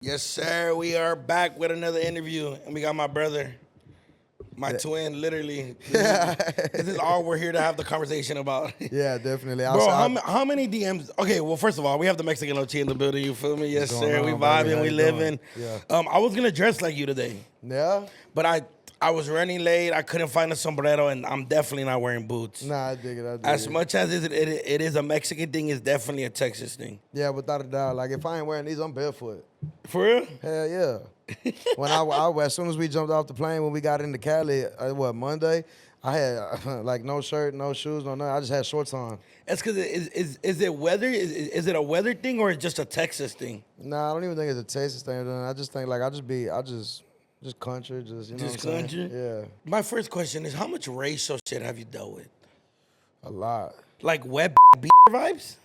Yes, sir. We are back with another interview, and we got my brother, my twin. Literally, this is all we're here to have the conversation about. Yeah, definitely. Bro, how many DMs? Okay, well, first of all, we have the Mexican Lochi in the building. You feel me? Yes, What's going sir. We on, baby? vibing, How we you living. doing? Yeah. I was gonna dress like you today, Yeah? but I was running late. I couldn't find a sombrero, and I'm definitely not wearing boots. Nah, I dig it. I dig As it. much as it is a Mexican thing, it's definitely a Texas thing. Yeah, without a doubt. Like, if I ain't wearing these, I'm barefoot. For real? Hell yeah. When as soon as we jumped off the plane, when we got into Cali, Monday, I had, like, no shirt, no shoes, no nothing. I just had shorts on. That's because is it weather? Is it a weather thing or just a Texas thing? Nah, I don't even think it's a Texas thing. I just think, like, just country, just, you know Just what I'm country? saying? Yeah, My first question is, how much racial shit have you dealt with? a lot. Like web vibes?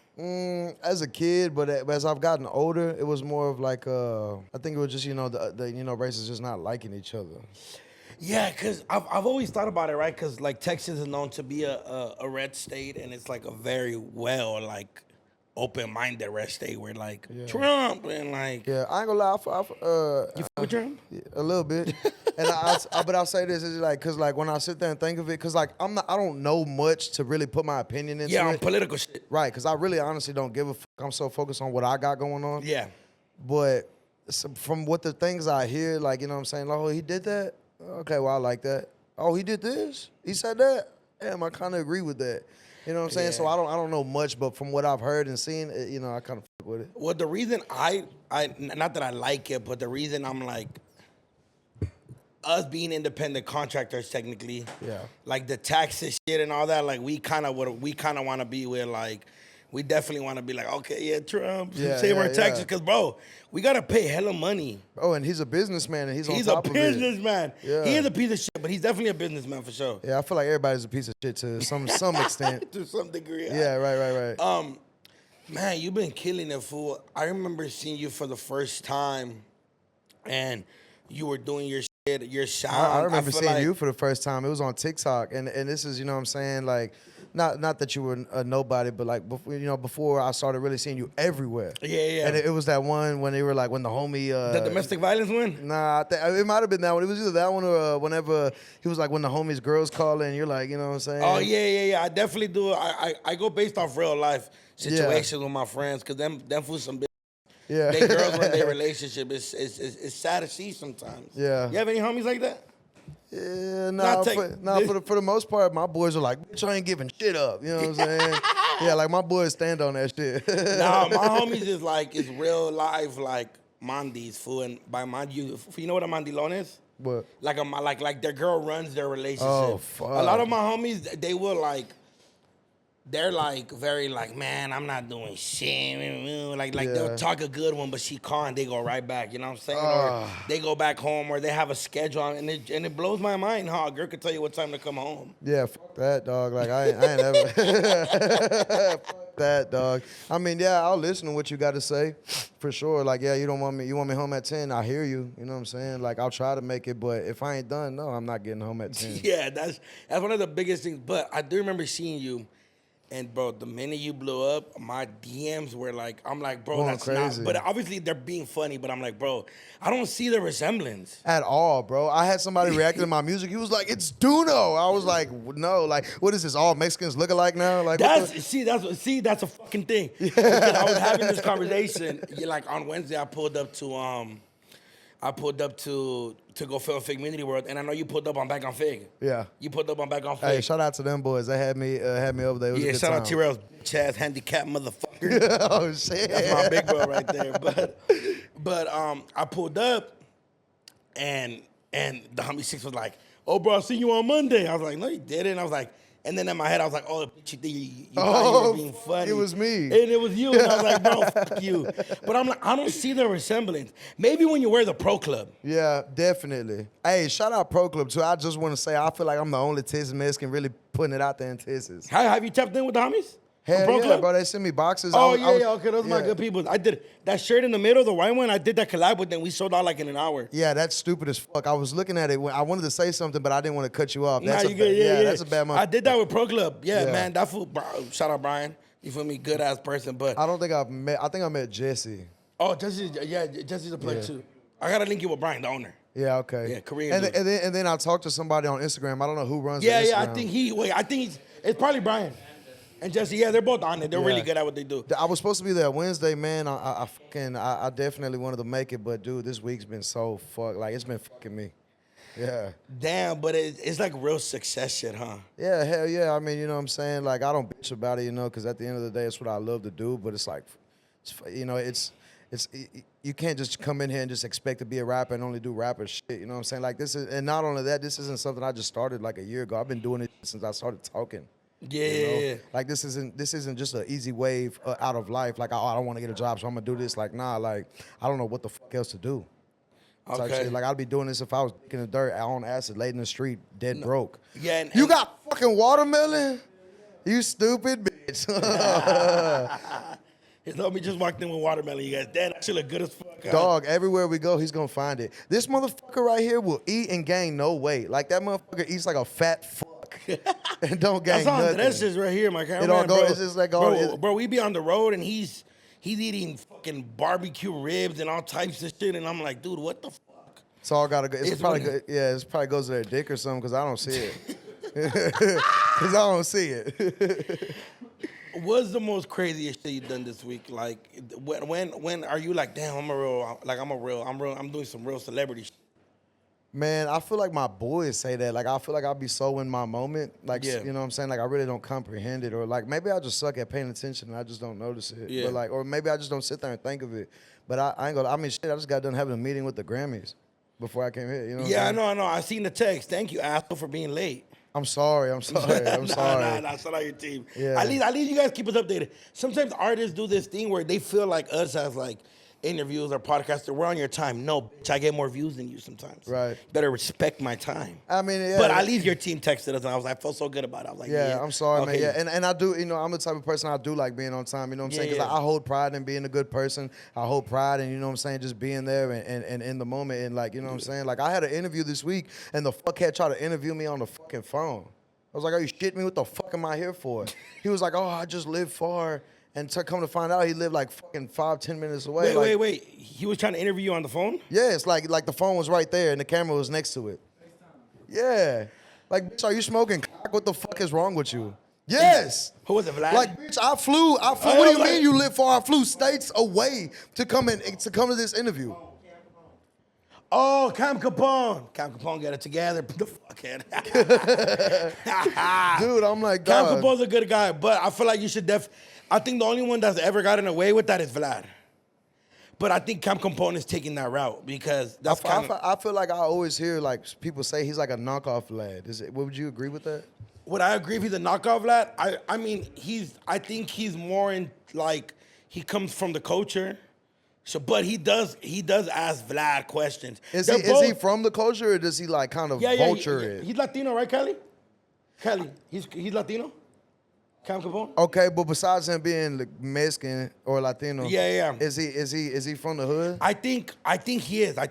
As a kid, but as I've gotten older, it was more of like I think it was just the races just not liking each other. Yeah, because I've always thought about it, right? Because like Texas is known to be a red state, and it's like a very like open-minded red state where like Trump and like Yeah, I ain't gonna lie. you fuck with Trump? A little bit, and but I'll say this is like, cause like when I sit there and think of it, cause like I don't know much to really put my opinion into Yeah, on it. political shit. Right, cause I really honestly don't give a fuck. I'm so focused on what I got going on. Yeah. But from what the things I hear, like, you know what I'm saying, like, oh, he did that? Okay, well, I like that. Oh, he did this? He said that? Damn, I kind of agree with that. You know what I'm saying? Yeah. So I don't know much, but from what I've heard and seen, I kind of fuck with it. Well, the reason I not that I like it, but the reason I'm like us being independent contractors technically, Yeah. like the taxes shit and all that, like we kind of want to be where like we definitely want to be like, okay, yeah, Trump, Yeah, save our yeah, taxes, yeah. because bro, we gotta pay hella money. Oh, and he's a businessman, and he's on He's a top of it. businessman. Yeah. He is a piece of shit, but he's definitely a businessman for sure. Yeah, I feel like everybody's a piece of shit to some extent. To some degree. Yeah, right. Man, you've been killing it, fool. I remember seeing you for the first time, and you were doing your shit, your sound. I remember feel seeing like- you for the first time. It was on TikTok, and this is, you know what I'm saying, like, not that you were a nobody, but like before I started really seeing you everywhere. Yeah. And it was that one when they were like when the homie The domestic violence one? Nah, it might have been that one. It was either that one or whenever he was like when the homies girls calling, you're like, you know what I'm saying? Oh yeah. I definitely do. I go based off real life situations with my friends, cause them fools some bitch. Yeah. They girls were in their relationship. It's sad to see sometimes. Yeah. You have any homies like that? Yeah, Not for the most part, my boys are like, bitch, I ain't giving shit up. You know what I'm saying? Yeah, like my boys stand on that shit. Nah, my homies is like it's real life like Mandis, fool. And by Mandi, you know what a Mandilon is? What? Like their girl runs their relationship. Oh, fuck. A lot of my homies, they will like. They're like very like, man, I'm not doing shit. Like they'll talk a good one, but she can't. They go right back. You know what I'm saying? Or they go back home, or they have a schedule, and it blows my mind how a girl could tell you what time to come home. Yeah, fuck that, dog. Like I ain't ever. Fuck that, dog. I mean, yeah, I'll listen to what you got to say, for sure. Like, yeah, you want me home at 10. I hear you. You know what I'm saying? Like, I'll try to make it, but if I ain't done, no, I'm not getting home at 10. Yeah, that's one of the biggest things. But I do remember seeing you. And bro, the minute you blew up, my DMs were like, I'm like, bro, Going that's crazy. not. But obviously they're being funny. But I'm like, bro, I don't see the resemblance. At all, bro. I had somebody reacting to my music. He was like, "It's Doknow." I was like, "No, like, what is this? All Mexicans look alike now?" Like, That's a fucking thing. Because I was having this conversation. Like on Wednesday, I pulled up to go film Fig Community World, and I know you pulled up on Back on Fig. Yeah. You pulled up on Back on Fig. Hey, shout out to them boys. They had me over there. It was a good Shout time. out T-Rail's bitch ass handicapped motherfucker. Oh shit. That's my big bro right there. But I pulled up, and the homie six was like, "Oh, bro, I seen you on Monday." I was like, "No, you didn't." I was like. And then in my head, I was like, oh, bitch, you thought you were being funny. It was me. And it was you. And I was like, bro, fuck you. But I'm like, I don't see the resemblance. Maybe when you wear the Pro Club. Yeah, definitely. Hey, shout out Pro Club, too. I just want to say, I feel like I'm the only Texas Mexican really putting it out there in Texas. Have you tapped in with the homies? Hell Pro yeah, Club? bro. They send me boxes. Oh, yeah, okay. Those are my good people. I did that shirt in the middle, the white one. I did that collab with them. We sold out like in an hour. Yeah, that's stupid as fuck. I was looking at it. I wanted to say something, but I didn't want to cut you off. Nah, That's you good. Yeah. That's a bad month. I did that with Pro Club. Yeah, Yeah. man. That fool, shout out Brian. You feel me? Good ass person. But I don't think I've met. I think I met Jesse. Oh, Jesse's a player Yeah. too. I gotta link you with Brian, the owner. Yeah, okay. Yeah, Korean And, dude. and then I talked to somebody on Instagram. I don't know who runs the Yeah, Instagram. yeah. I think it's probably Brian and Jesse. Yeah, they're both on it. They're really good at what they do. I was supposed to be there Wednesday, man. I definitely wanted to make it, but dude, this week's been so like it's been fucking me. Yeah. Damn, but it's like real success shit, huh? Yeah, hell yeah. I mean, you know what I'm saying? Like, I don't bitch about it, you know, because at the end of the day, it's what I love to do. But it's like, you know, you can't just come in here and just expect to be a rapper and only do rapper shit. You know what I'm saying? Like, and not only that, this isn't something I just started like a year ago. I've been doing it since I started talking. Yeah. You know? Like, this isn't just an easy wave out of life. Like, I don't want to get a job, so I'm gonna do this. Like, nah, like, I don't know what the fuck else to do. Okay. Like, I'd be doing this if I was in the dirt, on acid, laid in the street, dead broke. Yeah. You got fucking watermelon? You stupid bitch. He told me just walked in with watermelon. You guys, damn, that shit look good as fuck. Huh? Dog, everywhere we go, he's gonna find it. This motherfucker right here will eat and gain no weight. Like, that motherfucker eats like a fat fuck and don't gain nothing. That's just right here, my camera. It all go. It's just like all. Bro, we be on the road and he's eating fucking barbecue ribs and all types of shit, and I'm like, dude, what the fuck? It's all gotta go. It's probably when- good. Yeah, it's probably goes to their dick or something because I don't see it. Because I don't see it. What's the most craziest shit you done this week? Like, when are you like, damn, I'm doing some real celebrity shit. Man, I feel like my boys say that. Like, I feel like I'll be so in my moment. Like, Yeah. you know what I'm saying? Like, I really don't comprehend it. Or, like, maybe I just suck at paying attention and I just don't notice it. Yeah. But, like, or maybe I just don't sit there and think of it. But I ain't gonna, I mean, shit, I just got done having a meeting with the Grammys before I came here. You know what Yeah, I I'm saying? know. I seen the text. Thank you, asshole, for being late. I'm sorry. I'm sorry. Nah, shout out your team. Yeah. At least you guys keep us updated. Sometimes artists do this thing where they feel like us as like interviews or podcasts, we're on your time. No, bitch, I get more views than you sometimes. Right. Better respect my time. I mean, yeah. But at least your team texted us, and I felt so good about it. I was like, Yeah, I'm sorry, okay. man. Yeah, and I do, you know, I'm the type of person I do like being on time, you know what I'm saying? Yeah, Because yeah. I hold pride in being a good person. I hold pride in, you know what I'm saying, just being there and in the moment. And, like, you know what I'm saying? Like, I had an interview this week, and the fuckhead tried to interview me on the fucking phone. I was like, are you shitting me? What the fuck am I here for? He was like, oh, I just live far. And to come to find out, he lived like fucking 5-10 minutes away. Wait. He was trying to interview you on the phone? Yeah, it's like the phone was right there and the camera was next to it. Yeah. Like, bitch, are you smoking crack? What the fuck is wrong with you? Yes. Who was it, Vlad? Like, bitch, I flew. What do you mean you live far? I flew states away to come to this interview. Oh, Cam Capone. Cam Capone got it together. Put the fuckhead. Dude, I'm like, Cam dog. Capone's a good guy, but I feel like you should I think the only one that's ever gotten away with that is Vlad. But I think Cam Capone is taking that route because that's kind of... I feel like I always hear like people say he's like a knockoff lad. Would you agree with that? Would I agree if he's a knockoff Vlad? I mean, I think he's more in, like, he comes from the culture. So, but he does ask Vlad questions. Is he from the culture or does he like kind of vulture it? He's Latino, right, Cali? Cali, he's Latino? Cam Capone? Okay, but besides him being like Mexican or Latino, Yeah. is he from the hood? I think he is. I'm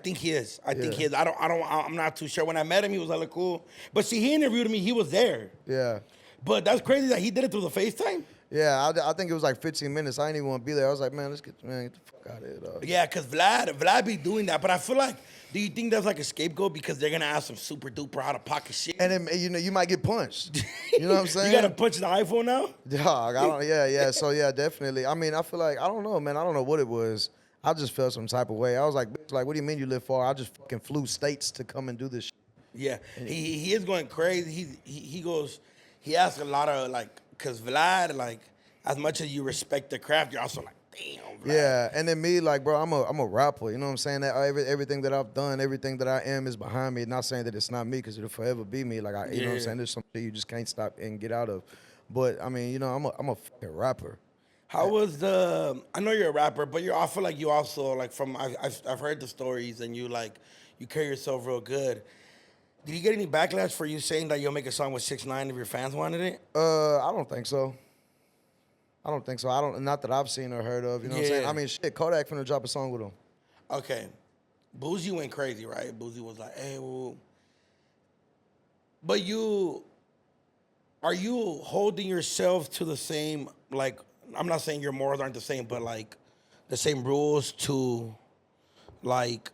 not too sure. When I met him, he was hella cool. But see, he interviewed me. He was there. Yeah. But that's crazy that he did it through the FaceTime. Yeah, I think it was like 15 minutes. I didn't even want to be there. I was like, man, get the fuck out of here, dog. Yeah, because Vlad be doing that. But I feel like, do you think that's like a scapegoat because they're going to ask some super duper out of pocket shit? And then, you know, you might get punched. You know what I'm saying? You got to punch the iPhone now? Dog, yeah. So, yeah, definitely. I mean, I feel like, I don't know, man. I don't know what it was. I just felt some type of way. I was like, bitch, like, what do you mean you live far? I just fucking flew states to come and do this shit. Yeah, he is going crazy. He asks a lot of, like, because Vlad, like, as much as you respect the craft, you're also like, damn, Vlad. Yeah, and then me, like, bro, I'm a rapper. You know what I'm saying? That everything that I've done, everything that I am is behind me. Not saying that it's not me, because it'll forever be me. Like, you know what I'm saying? There's some shit you just can't stop and get out of. But I mean, you know, I'm a fucking rapper. How was I know you're a rapper, but I feel like you also, like, I've heard the stories, and you carry yourself real good. Did you get any backlash for you saying that you'll make a song with 6ix9ine if your fans wanted it? I don't think so. Not that I've seen or heard of. You know what I'm saying? I mean, shit, Kodak finna drop a song with him. Okay. Boozy went crazy, right? Boozy was like, hey, well. But are you holding yourself to the same, like, I'm not saying your morals aren't the same, but, like, the same rules to like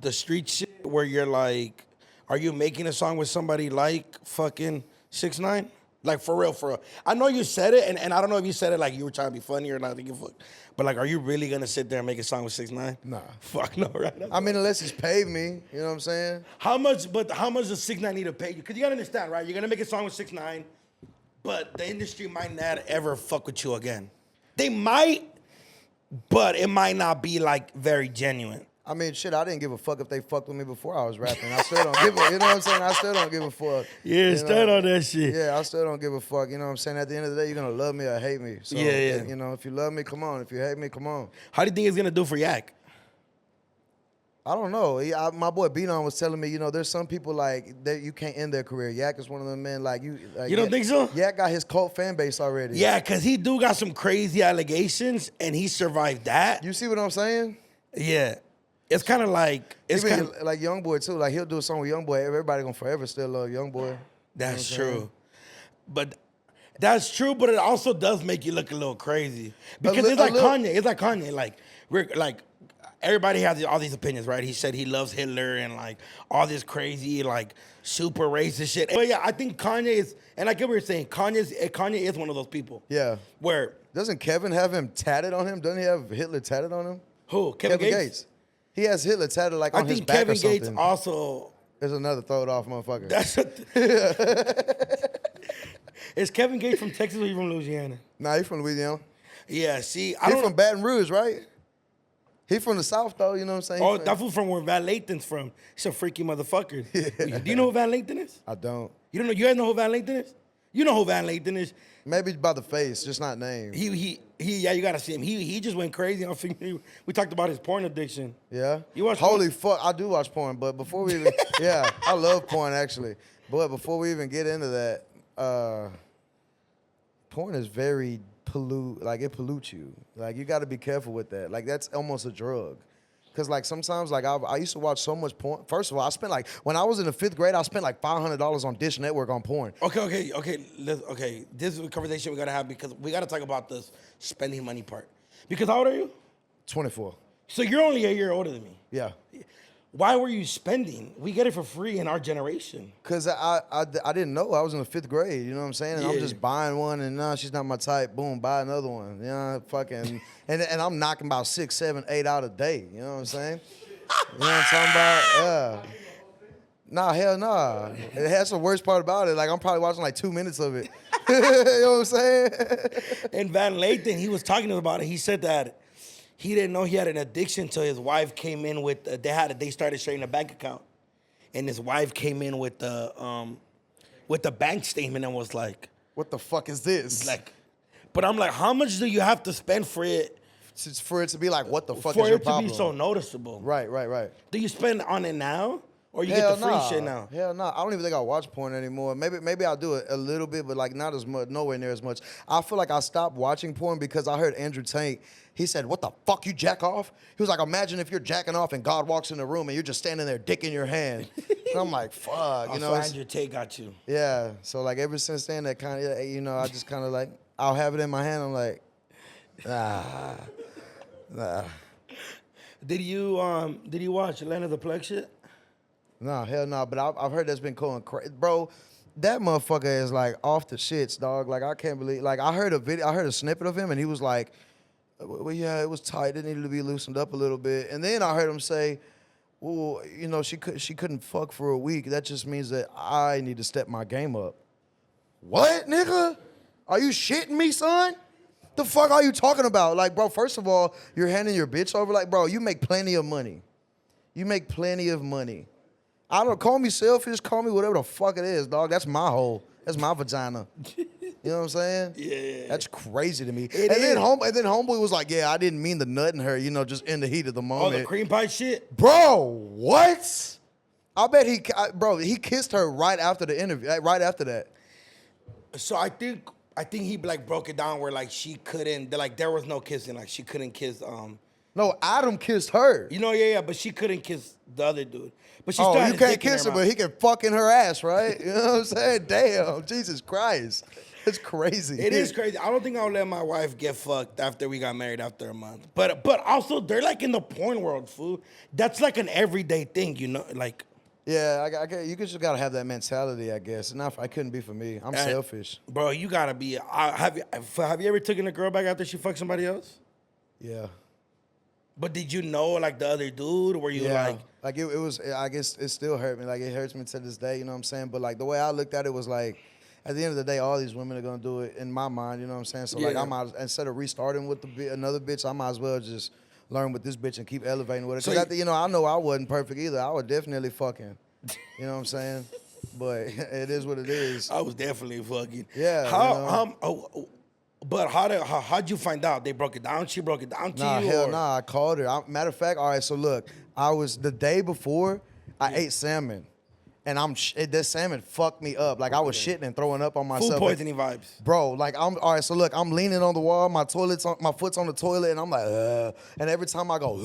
the street shit where you're like, are you making a song with somebody like fucking 6ix9ine? Like for real, for real. I know you said it, and I don't know if you said it like you were trying to be funny or not to give a fuck. But like, are you really gonna sit there and make a song with 6ix9ine? Nah. Fuck no, right? I mean, unless he's paid me, you know what I'm saying? How much does 6ix9ine need to pay you? Because you gotta understand, right? You're gonna make a song with 6ix9ine, but the industry might not ever fuck with you again. They might, but it might not be like very genuine. I mean, shit, I didn't give a fuck if they fucked with me before I was rapping. I still don't give a, you know what I'm saying? I still don't give a fuck. Yeah, stand on that shit. Yeah, I still don't give a fuck. You know what I'm saying? At the end of the day, you're gonna love me or hate me. So, Yeah. you know, if you love me, come on. If you hate me, come on. How do you think it's gonna do for Yak? I don't know. My boy Beanon was telling me, you know, there's some people like that you can't end their career. Yak is one of them men like you. Like, You don't think so? Yak got his cult fan base already. Yeah, because he do got some crazy allegations, and he survived that. You see what I'm saying? Yeah. It's kind of like, it's Even kind of, like Youngboy too. Like he'll do a song with Youngboy. Everybody gonna forever still love Youngboy. that's You know what I'm true. But that's true, but it also does make you look a little crazy. Because li- it's like a little- Kanye. It's like Kanye. Like, everybody has all these opinions, right? He said he loves Hitler and like all this crazy, like super racist shit. But yeah, I think Kanye is, and I get what you're saying. Kanye is one of those people. Yeah. Where, Doesn't Kevin have him tatted on him? Doesn't he have Hitler tatted on him? who? Kevin Gates? He has Hitler tatted like I on his think back Kevin or something. Gates also. There's another throw it off motherfucker. That's Is Kevin Gates from Texas or he from Louisiana? Nah, he from Louisiana. Yeah, see, I He don't from Baton Rouge, right? He from the South though, you know what I'm saying? Oh, that fool from where Van Lathan's from. He's a freaky motherfucker. Do you know who Van Lathan is? I don't. You don't know? You guys know who Van Lathan is? You know who Van Lathan is? Maybe by the face, just not name. Yeah, you gotta see him. He just went crazy. We talked about his porn addiction. Yeah. You watch Holy porn? fuck, I do watch porn, but before we even, yeah, I love porn actually. But before we even get into that, porn is very it pollutes you. Like you got to be careful with that. Like that's almost a drug. Cause like sometimes like I used to watch so much porn. First of all, I spent like when I was in the 5th grade, I spent like $500 on Dish Network on porn. Okay. This is a conversation we gotta have because we gotta talk about this spending money part. Because how old are you? 24. So you're only a year older than me. Yeah. Why were you spending? We get it for free in our generation. Cause I didn't know. I was in the 5th grade. You know what I'm saying? And I'm Yeah. just buying one, and nah, she's not my type. Boom, buy another one. You know, fucking, and I'm knocking about 6, 7, 8 out a day. You know what I'm saying? You know what I'm talking about? Yeah. Nah, hell nah. That's the worst part about it. Like I'm probably watching like 2 minutes of it. You know what I'm saying? And Van Lathan, he was talking about it. He said that he didn't know he had an addiction till his wife came in with they started sharing a bank account, and his wife came in with the bank statement and was like, What the fuck is this? like, but I'm like, how much do you have to spend for it For it to be like, what the fuck for is your it to problem? be so noticeable? Right. Do you spend on it now, or you Hell get the free nah. shit now? Hell no. I don't even think I watch porn anymore. Maybe I'll do it a little bit, but like not as much, nowhere near as much. I feel like I stopped watching porn because I heard Andrew Tate. He said, "What the fuck, you jack off?" He was like, "Imagine if you're jacking off and God walks in the room and you're just standing there, dick in your hand." And I'm like, "Fuck," you know. So it's- Andrew Tate got you. Yeah. So like ever since then, that kind of, you know, I just kind of like, I'll have it in my hand. I'm like, nah. Did you watch Land of the Plague shit? No, hell no. But I've heard that's been going crazy, bro. That motherfucker is like off the shits, dog. Like I can't believe. Like I heard a snippet of him, and he was like, "Well, yeah, it was tight. It needed to be loosened up a little bit." And then I heard him say, "Well, you know, she couldn't fuck for a week. That just means that I need to step my game up." What, nigga? Are you shitting me, son? The fuck are you talking about? Like, bro, first of all, you're handing your bitch over. Like, bro, you make plenty of money. You make plenty of money. I don't call me selfish, call me whatever the fuck it is, dog. That's my hole. That's my vagina. You know what I'm saying? Yeah. That's crazy to me. It and then is. homeboy was like, "Yeah, I didn't mean to nut in her, you know, just in the heat of the Oh, moment." the cream pie shit? Bro, what? I bet he kissed her right after the interview, right after that. So I think he like broke it down where like she couldn't, like there was no kissing, like she couldn't kiss No, Adam kissed her. you know, yeah, but she couldn't kiss the other dude. But she still Oh, had you his can't dick in kiss her, mouth. but he can fuck in her ass, right? You know what I'm saying? Damn, Jesus Christ. It's crazy. It is crazy. I don't think I'll let my wife get fucked after we got married after a month. But also they're like in the porn world, fool. That's like an everyday thing, you know, like. Yeah, you just gotta have that mentality, I guess. I couldn't be for me. I'm selfish. Bro, you gotta be. Have you ever taken a girl back after she fucked somebody else? Yeah. But did you know like the other dude? Were you like it was? I guess it still hurt me. Like it hurts me to this day. You know what I'm saying? But like the way I looked at it was like, at the end of the day, all these women are gonna do it in my mind. You know what I'm saying? So like I might, instead of restarting with another bitch, I might as well just learn with this bitch and keep elevating with it. Because I know I wasn't perfect either. I was definitely fucking. You know what I'm saying? But it is what it is. I was definitely fucking. Yeah. But how'd you find out? They broke it down? She broke it down to you? Hell nah. I called her. Matter of fact, all right, so look, I was, the day before, I ate salmon. And this salmon fucked me up. Like I was shitting and throwing up on myself. Food poisoning vibes. Bro, like all right, so look, I'm leaning on the wall, my foot's on the toilet, and I'm like, and every time I go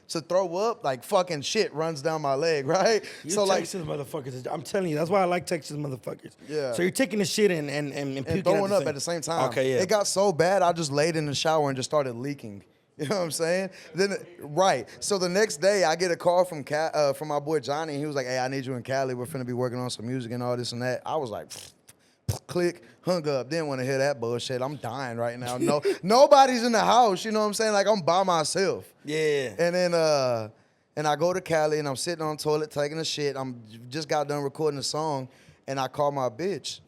to throw up, like fucking shit runs down my leg, right? So Texas motherfuckers, I'm telling you, that's why I like Texas motherfuckers. Yeah. So you're taking the shit and throwing up at the same time. Okay, yeah. It got so bad, I just laid in the shower and just started leaking. You know what I'm saying? Right. So the next day, I get a call from my boy Johnny. And he was like, "Hey, I need you in Cali. We're finna be working on some music and all this and that." I was like, click, hung up. Didn't want to hear that bullshit. I'm dying right now. No, nobody's in the house. You know what I'm saying? Like I'm by myself. Yeah. And then and I go to Cali and I'm sitting on the toilet taking a shit. I'm just got done recording a song, and I call my bitch.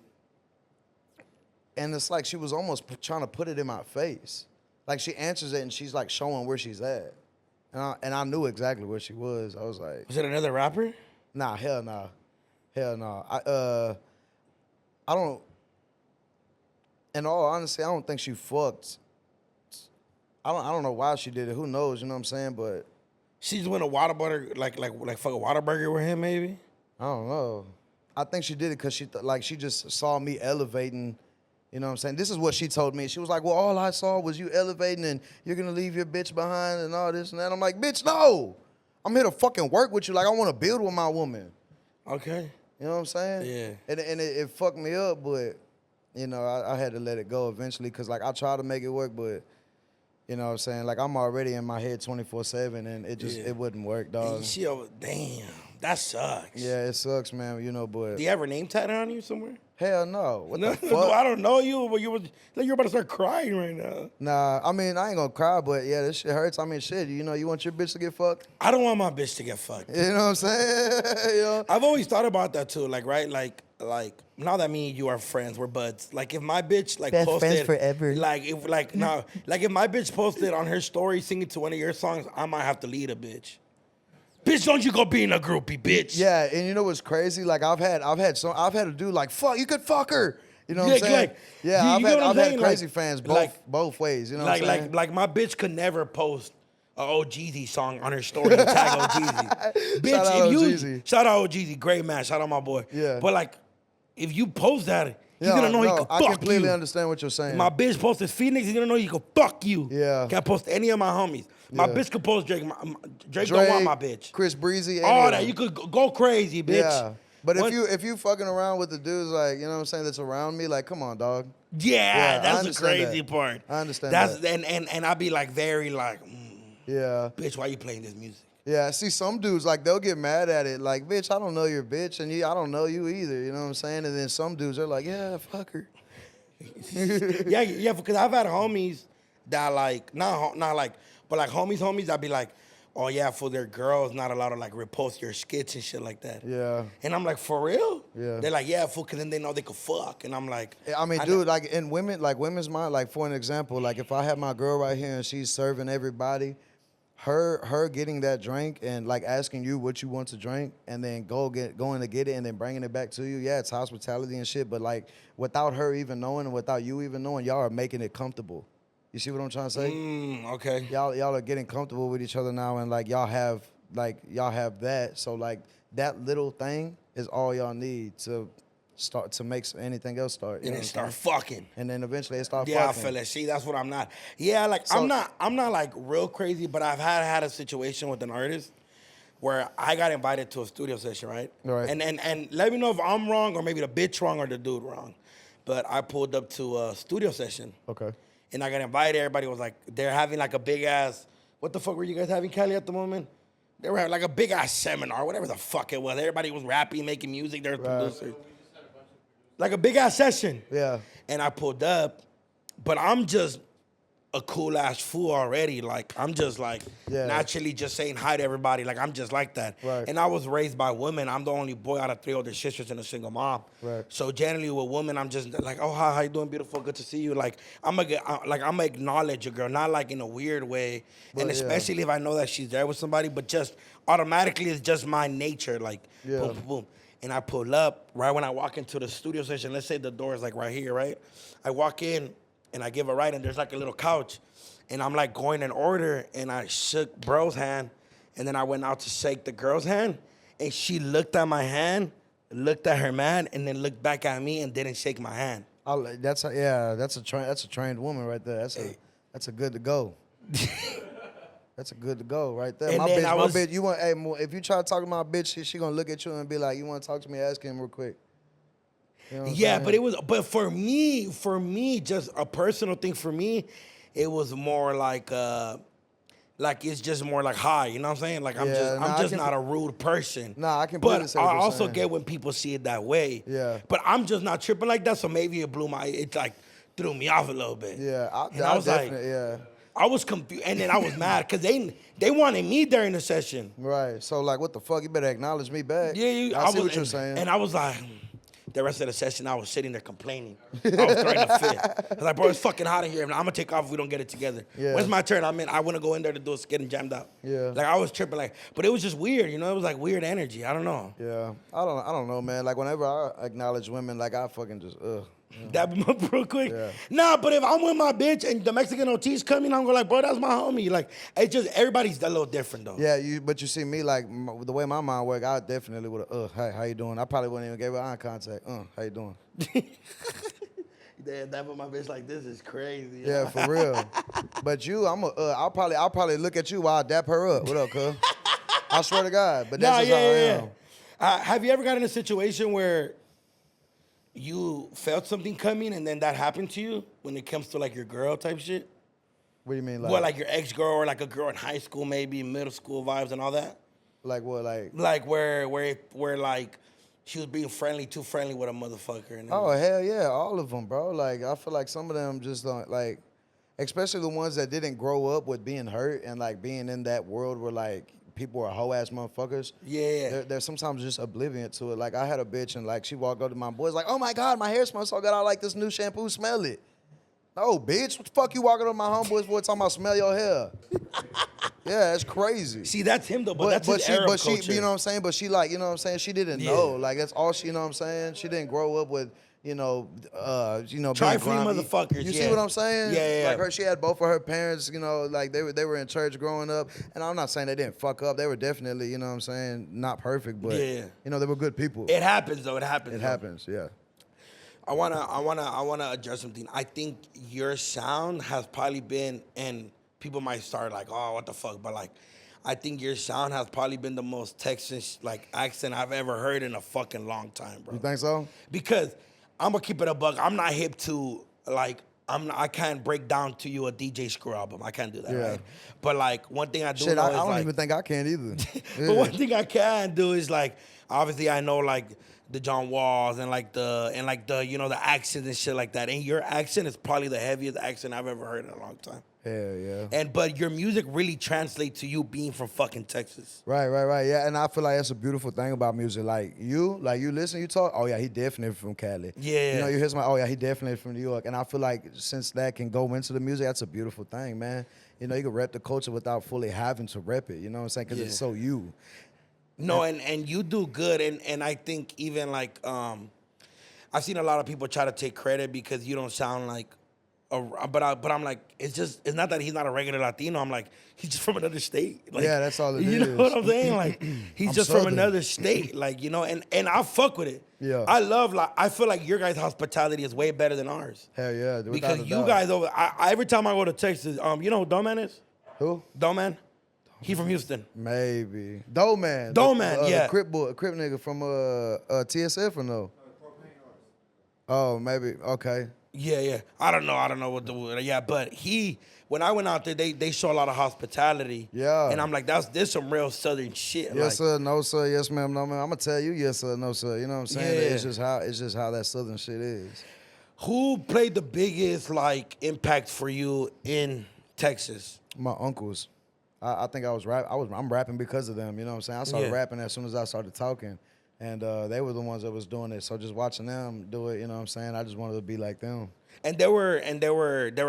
And it's like she was almost trying to put it in my face. Like she answers it and she's like showing where she's at, and I knew exactly where she was. I was like, was it another rapper? Nah, hell nah, hell nah. I don't. In all honesty, I don't think she fucked. I don't know why she did it. Who knows? You know what I'm saying? But she just went to Whataburger, like fuck a Whataburger with him, maybe. I don't know. I think she did it because she just saw me elevating. You know what I'm saying? This is what she told me. She was like, well, all I saw was you elevating and you're going to leave your bitch behind and all this and that. I'm like, bitch, no. I'm here to fucking work with you. Like, I want to build with my woman. Okay. You know what I'm saying? Yeah. And it fucked me up, but, you know, I had to let it go eventually because, like, I tried to make it work, but, you know what I'm saying? Like, I'm already in my head 24/7 and it wouldn't work, dog. Damn, that sucks. Yeah, it sucks, man, you know, but. Do you have her name tatted on you somewhere? Hell no. What the fuck? No, I don't know you, but you're about to start crying right now. Nah, I mean, I ain't gonna cry, but yeah, this shit hurts. I mean, shit, you know, you want your bitch to get fucked? I don't want my bitch to get fucked. You know what I'm saying? You know? I've always thought about that too, like, right? Like now that me and you are friends, we're buds. Like if my bitch best posted friends forever. if my bitch posted on her story singing to one of your songs, I might have to lead a bitch. Bitch, don't you go being a groupie, bitch. Yeah, and you know what's crazy? Like I've had to do like fuck, you could fuck her. You know what I'm saying? I've had crazy fans both ways. You know what I'm saying? Like my bitch could never post a OGZ song on her story and tag OGZ. Bitch, shout out OGZ, great man. Shout out my boy. Yeah. But like, if you post that, he's gonna know he could fuck you. I completely understand what you're saying. My bitch posted Phoenix, he's gonna know he could fuck you. Yeah. Can't post any of my homies. My bitch could post Drake. Drake don't want my bitch. Chris Breezy. All that. You could go crazy, bitch. Yeah. But if you fucking around with the dudes, like, you know what I'm saying, that's around me, like, come on, dog. Yeah, that's the crazy part. I understand that. And I'd be like very like, yeah. Bitch, why you playing this music? Yeah, see, some dudes, like, they'll get mad at it. Like, bitch, I don't know your bitch, and I don't know you either. You know what I'm saying? And then some dudes are like, yeah, fuck her. yeah, because I've had homies that, like, not like, but like homies, I'd be like, oh, yeah, for their girls, not allowed to, like, repost your skits and shit like that. Yeah. And I'm like, for real? Yeah. They're like, yeah, fool, because then they know they could fuck. And I'm like... I mean, dude, like, in women's mind, like, for an example, like, if I have my girl right here and she's serving everybody, her getting that drink and, like, asking you what you want to drink and then going to get it and then bringing it back to you, yeah, it's hospitality and shit, but, like, without her even knowing and without you even knowing, y'all are making it comfortable. You see what I'm trying to say? Okay. Y'all are getting comfortable with each other now, and like y'all have that. So like that little thing is all y'all need to start to make anything else start. And then start fucking. And then eventually it start fucking. Yeah, fucking. I feel it. See, that's what I'm not. Yeah, like so, I'm not like real crazy, but I've had a situation with an artist where I got invited to a studio session, right? Right. And let me know if I'm wrong or maybe the bitch wrong or the dude wrong. but I pulled up to a studio session. Okay. And I got invited. Everybody was like, they're having like a big ass, what the fuck were you guys having, Cali, at the moment? They were having like a big ass seminar, whatever the fuck it was. Everybody was rapping, making music. There were producers. Like a big ass session. Yeah. And I pulled up, but I'm just a cool ass fool already. Like, I'm just like naturally just saying hi to everybody. Like, I'm just like that. Right. And I was raised by women. I'm the only boy out of 3 older sisters and a single mom. Right. So generally with women, I'm just like, oh, hi, how you doing, beautiful? Good to see you. Like, I'm gonna acknowledge a girl, not like in a weird way. But, and especially if I know that she's there with somebody, but just automatically it's just my nature. Like, boom, boom, boom. And I pull up right when I walk into the studio session. Let's say the door is like right here, right? I walk in and I give a ride, and there's like a little couch. And I'm like going in order, and I shook bro's hand, and then I went out to shake the girl's hand, and she looked at my hand, looked at her man, and then looked back at me and didn't shake my hand. That's a trained woman right there. That's a good to go. That's a good to go right there. And my then bitch, you want, hey, if you try to talk to my bitch, she gonna look at you and be like, you want to talk to me? Ask him real quick. You know yeah, but for me, just a personal thing for me, it was more like it's just more like hi, you know what I'm saying? Like I'm just not a rude person. Nah, I can. But I also get when people see it that way. Yeah. But I'm just not tripping like that, so maybe it like threw me off a little bit. Yeah, I was like, I was confused, and then I was mad because they wanted me during the session. Right. So like, what the fuck? You better acknowledge me back. Yeah, I see what you're saying. And I was like. The rest of the session, I was sitting there complaining. I was throwing a fit. I was like, bro, it's fucking hot in here. I'm gonna take off if we don't get it together. Yeah. When's my turn? I want to go in there to do it, getting jammed out. Yeah. Like, I was tripping, like, but it was just weird, you know? It was like weird energy. I don't know. Yeah. I don't know, man. Like, whenever I acknowledge women, like, I fucking just, Dab him up real quick. Yeah. Nah, but if I'm with my bitch and the Mexican OT's coming, I'm going like, bro, that's my homie. Like, it's just, everybody's a little different, though. Yeah, but you see me, like, the way my mind work, I definitely would have, hey, how you doing? I probably wouldn't even give her eye contact. How you doing? Damn, that with my bitch like this is crazy. Yeah, for real. But you, I'll probably look at you while I dap her up. What up, cuz? I swear to God. But that's just how I am. Have you ever got in a situation where you felt something coming and then that happened to you when it comes to like your girl type shit? What do you mean? Like, well, like your ex-girl or like a girl in high school, maybe middle school vibes and all that? Like what? Like where like she was being too friendly with a motherfucker. And oh, hell yeah. All of them, bro. Like, I feel like some of them just don't, like, especially the ones that didn't grow up with being hurt and like being in that world where like people are hoe-ass motherfuckers. Yeah. They're sometimes just oblivious to it. Like, I had a bitch and like she walked up to my boys like, oh my God, my hair smells so good. I like this new shampoo. Smell it. No, bitch. What the fuck you walking up to my homeboys for talking about smell your hair? Yeah, that's crazy. See, that's him though, but that's his Arab culture. You know what I'm saying? But she like, you know what I'm saying? She didn't know. Like, that's all she, you know what I'm saying? She didn't grow up with, try free motherfuckers. You see what I'm saying? Yeah. Like she had both of her parents, like they were in church growing up. And I'm not saying they didn't fuck up. They were definitely, you know what I'm saying, not perfect, but they were good people. It happens though. It happens, yeah. I wanna address something. I think your sound has probably been, and people might start like, oh, what the fuck, but like, I think your sound has probably been the most Texan like accent I've ever heard in a fucking long time, bro. You think so? Because I'm gonna keep it a buck. I'm not hip to like. I can't break down to you a DJ Screw album. I can't do that, right? But like one thing I do know I is don't even think I can either. But one thing I can do is like, obviously I know like the John Walls and like the the accents and shit like that. And your accent is probably the heaviest accent I've ever heard in a long time. Hell yeah. But your music really translates to you being from fucking Texas. Right. Yeah, and I feel like that's a beautiful thing about music. Like you listen, you talk, oh yeah, he definitely from Cali. Yeah. You hear somebody, oh yeah, he definitely from New York. And I feel like since that can go into the music, that's a beautiful thing, man. You can rep the culture without fully having to rep it. You know what I'm saying? Because it's so you. No, and you do good, and I think even like I've seen a lot of people try to take credit because you don't sound like but I'm like, it's not that he's not a regular Latino. I'm like, he's just from another state. Like, yeah, that's all it is. You know what I'm saying? Like, he's just Southern. from another state. Like, and I fuck with it. Yeah. I feel like your guys' hospitality is way better than ours. Hell yeah. Because you guys every time I go to Texas, you know who Doughman is? Who? Doughman. He from Houston. Maybe. Doughman, yeah. Crip nigga from TSF or no? Oh, maybe. Okay. Yeah. I don't know what the yeah, but when I went out there, they show a lot of hospitality. Yeah. And I'm like, this some real Southern shit. Yes, like, sir. No, sir. Yes, ma'am. No, ma'am. I'm gonna tell you, yes, sir. No, sir. You know what I'm saying? Yeah. It's just how that Southern shit is. Who played the biggest like impact for you in Texas? My uncles. I think I was I'm rapping because of them. You know what I'm saying? I started Yeah. rapping as soon as I started talking, and they were the ones that was doing it. So just watching them do it, you know what I'm saying? I just wanted to be like them. And they were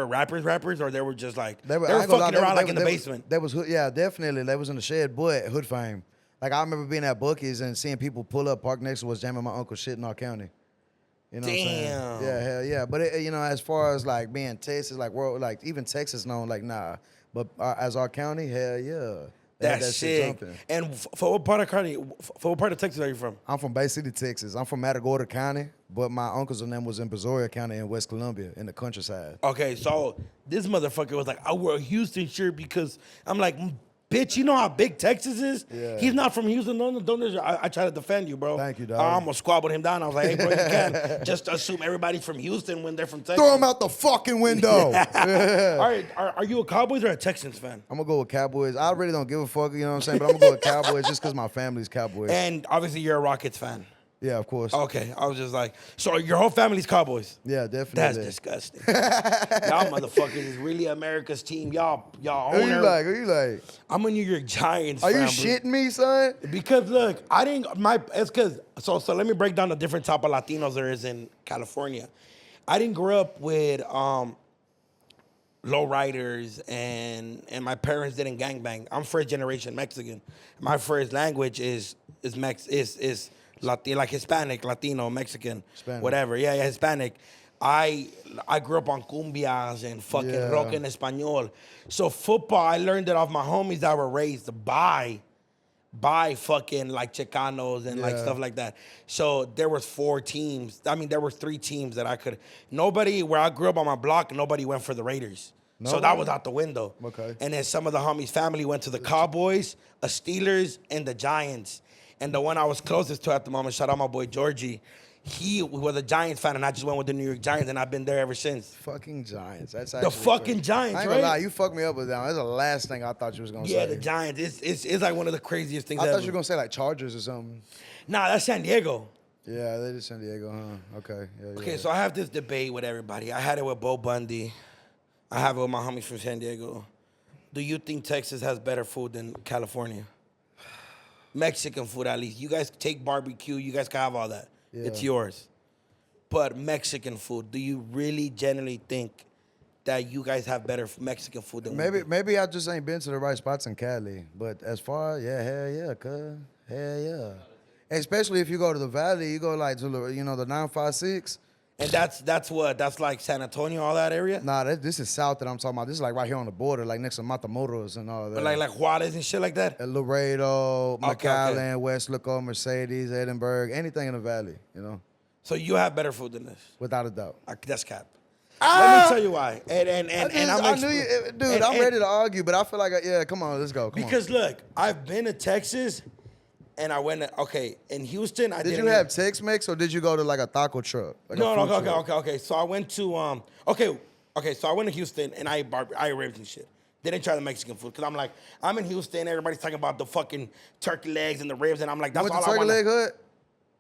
rappers, or they were just like they were I ain't gonna lie, fucking around like in the basement. They was yeah, definitely. They was in the shed, but hood fame. Like I remember being at Buc-ee's and seeing people pull up, park next to us, jamming my uncle shit in our county. You know what I'm saying? Damn. Yeah, hell yeah. But you know, as far as like being Texas, like world, like even Texas known, like nah. But as our county, hell yeah. They had That's that shit sick. jumping. And for what part of Texas are you from? I'm from Bay City, Texas. I'm from Matagorda County, but my uncles and them was in Brazoria County in West Columbia in the countryside. Okay, so this motherfucker was like, I wear a Houston shirt because I'm like, bitch, you know how big Texas is? Yeah. He's not from Houston. Don't I try to defend you, bro. Thank you, dog. I almost squabbled him down. I was like, hey, bro, you can't just assume everybody's from Houston when they're from Texas. Throw him out the fucking window. All right, are you a Cowboys or a Texans fan? I'm gonna go with Cowboys. I really don't give a fuck, you know what I'm saying? But I'm gonna go with Cowboys just because my family's Cowboys. And obviously you're a Rockets fan. Yeah, of course. Okay, I was just like, so your whole family's Cowboys? Yeah, definitely. That's disgusting. Y'all motherfuckers is really America's team. Y'all Who owner. you like? I'm a New York Giants Are fan. you bro. shitting me, son? Because look, it's because so let me break down the different type of Latinos there is in California. I didn't grow up with lowriders and my parents didn't gangbang. I'm first generation Mexican. My first language is like Hispanic, Latino, Mexican, Hispanic. whatever. Yeah, Hispanic. I grew up on cumbias and fucking rock en español. So football, I learned it off my homies that were raised by fucking like Chicanos and like stuff like that. So there was 4 teams. I mean, there were 3 teams that I could. Nobody where I grew up on my block, nobody went for the Raiders. So that was out the window. Okay. And then some of the homies' family went to the Cowboys, the Steelers, and the Giants. And the one I was closest to at the moment, shout out my boy Georgie, he was a Giants fan, and I just went with the New York Giants, and I've been there ever since. Fucking Giants. That's The actually fucking crazy. Giants, I ain't right? gonna lie, you fucked me up with that one. That's the last thing I thought you was gonna say. Yeah, the Giants. It's like one of the craziest things I ever. thought you were gonna say like Chargers or something. Nah, that's San Diego. Yeah, they did San Diego, huh? Okay. Yeah, Okay, yeah. so I have this debate with everybody. I had it with Bo Bundy. I have it with my homies from San Diego. Do you think Texas has better food than California? Mexican food, at least. You guys take barbecue. You guys can have all that. Yeah. It's yours. But Mexican food, do you really generally think that you guys have better Mexican food than we do? Maybe I just ain't been to the right spots in Cali. But as far, yeah, hell yeah, cuz. Hell yeah. Especially if you go to the valley, you go like to the, the 956. And that's what? That's like San Antonio, all that area? Nah, this is south that I'm talking about. This is like right here on the border, like next to Matamoros and all that. But like Juarez and shit like that? Laredo, Okay, McAllen, okay. West Laco, Mercedes, Edinburgh, anything in the valley, So you have better food than this? without a doubt. That's cap. Let me tell you why. And I knew you, dude. I'm ready to argue, but I feel like, yeah, come on, let's go. Come on. Because look, I've been to Texas, and I went in Houston. Did you have Tex-Mex or did you go to like a taco truck? Like No, a food truck? okay. So I went to So I went to Houston and I ate ribs and shit. Didn't try the Mexican food because I'm like, I'm in Houston. Everybody's talking about the fucking turkey legs and the ribs, and I'm like, that's Went all to I Turkey want. Leg Hut?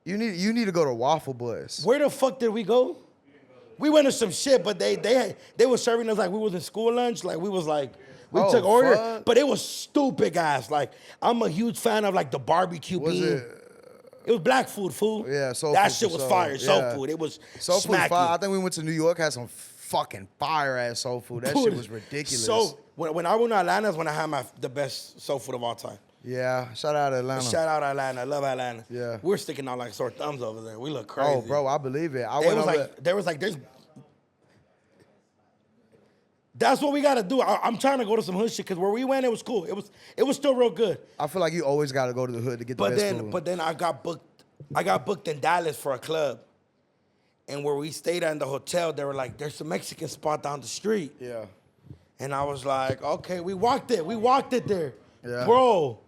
You need to go to Waffle Bus. Where the fuck did we go? We went to some shit, but they were serving us like we was in school lunch. Like we was like, we Oh, took order, fuck. but it was stupid, guys. Like I'm a huge fan of like the barbecue Was bean. It was black food. Yeah, soul That food shit for was sure. fire. Soul Yeah. food. It was Soul food smacky. fire. I think we went to New York, had some fucking fire ass soul food. That shit Dude, was ridiculous. So when I went to Atlanta is when I had the best soul food of all time. yeah, shout out to Atlanta. Shout out Atlanta. I love Atlanta. Yeah. We're sticking out like sore thumbs over there. We look crazy. Oh, bro, I believe it. That's what we gotta do. I'm trying to go to some hood shit because where we went, it was cool. It was still real good. I feel like you always got to go to the hood to get the best food. But then I got booked in Dallas for a club, and where we stayed at in the hotel, they were like, "There's a Mexican spot down the street." Yeah. And I was like, "Okay." We walked it there, Yeah. bro.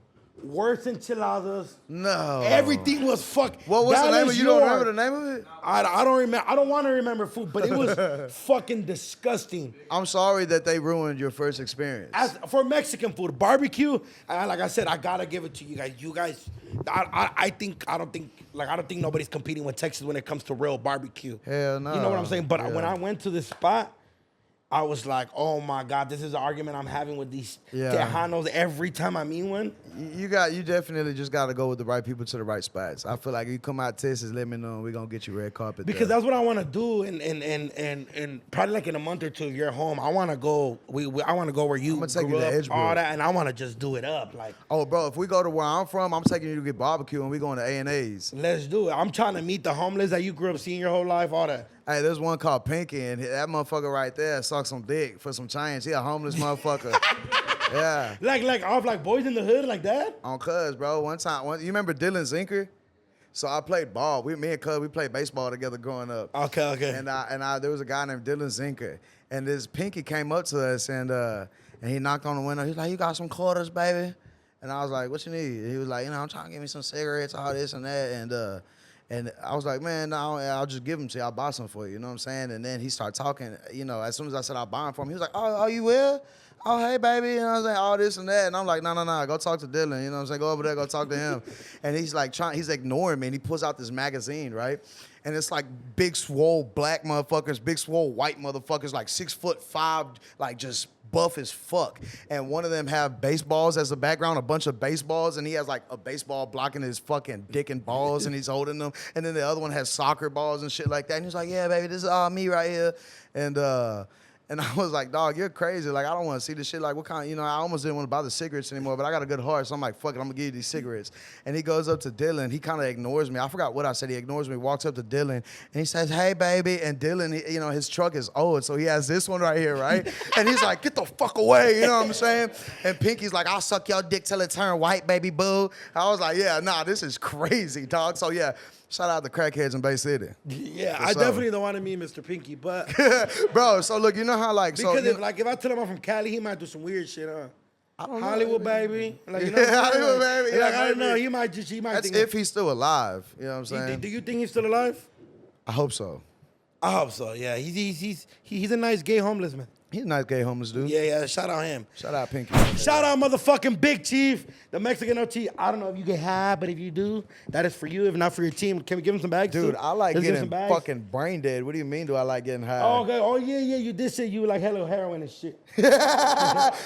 worst enchiladas. No. Everything was fucked. What was the name of it? You don't remember the name of it? I don't remember. I don't want to remember food, but it was fucking disgusting. I'm sorry that they ruined your first experience. As for Mexican food, barbecue, like I said, I gotta give it to you guys. You guys, I don't think nobody's competing with Texas when it comes to real barbecue. Hell no. You know what I'm saying? But when I went to this spot, I was like, oh my God, this is an argument I'm having with these Tejanos every time I meet one. You definitely just got to go with the right people to the right spots. I feel like if you come out Texas, let me know. We're going to get you red carpet because there. that's what I want to do. And probably like in a month or two, if you're home, I want to go. I want to go where you grew up, all that, and I want to just do it up. Like, oh, bro, if we go to where I'm from, I'm taking you to get barbecue, and we going to A&A's. Let's do it. I'm trying to meet the homeless that you grew up seeing your whole life, all that. Hey, there's one called Pinky, and that motherfucker right there sucks some dick for some change. He a homeless motherfucker. Yeah. Like Boys in the Hood, like that? On Cuz, bro. One time, you remember Dylan Zinker? So I played ball. Me and Cuz, we played baseball together growing up. Okay. And there was a guy named Dylan Zinker, and this Pinky came up to us, and he knocked on the window. He's like, "You got some quarters, baby?" And I was like, "What you need?" And he was like, "I'm trying to get me some cigarettes, all this and that." And I was like, "Man, no, I'll just give them to you. I'll buy some for you." You know what I'm saying? And then he started talking. As soon as I said I'll buy them for him, he was like, "Oh, you will? Oh, hey, baby." And I was like, "All this and that." And I'm like, No. Go talk to Dylan. You know what I'm saying? Go over there, go talk to him. And he's like, he's ignoring me. And he pulls out this magazine, right? And it's like big, swole black motherfuckers, big, swole white motherfuckers, like 6'5", like just buff as fuck. And one of them have baseballs as a background, a bunch of baseballs, and he has like a baseball blocking his fucking dick and balls, and he's holding them. And then the other one has soccer balls and shit like that. And he's like, "Yeah, baby, this is all me right here." And I was like, "Dog, you're crazy. Like, I don't want to see this shit. Like, what kind of, I almost didn't want to buy the cigarettes anymore, but I got a good heart, so I'm like, fuck it, I'm going to give you these cigarettes." And he goes up to Dylan. He kind of ignores me. I forgot what I said. He ignores me, walks up to Dylan, and he says, "Hey, baby." And Dylan, his truck is old, so he has this one right here, right? And he's like, "Get the fuck away," you know what I'm saying? And Pinky's like, "I'll suck your dick till it turn white, baby boo." I was like, yeah, nah, this is crazy, dog. So, yeah. Shout out to crackheads in Bay City. Yeah, I definitely don't want to meet Mr. Pinky, but bro, so look, you know how because if I tell him I'm from Cali, he might do some weird shit, huh? I don't Hollywood, know. baby. Like, Hollywood, baby. Like, I don't know. He might That's think if he's still alive. You know what I'm saying? Do you think he's still alive? I hope so. I hope so. Yeah, he's a nice gay homeless man. He's a nice gay homeless dude. Yeah. Shout out him. Shout out Pinky. Shout out motherfucking Big Chief, the Mexican OT. I don't know if you get high, but if you do, that is for you. If not for your team, can we give him some bags? Dude, too? I like Let's give him getting some bags. fucking brain dead. What do you mean do I like getting high? Oh, okay. Oh, yeah. You did say you like hello heroin and shit.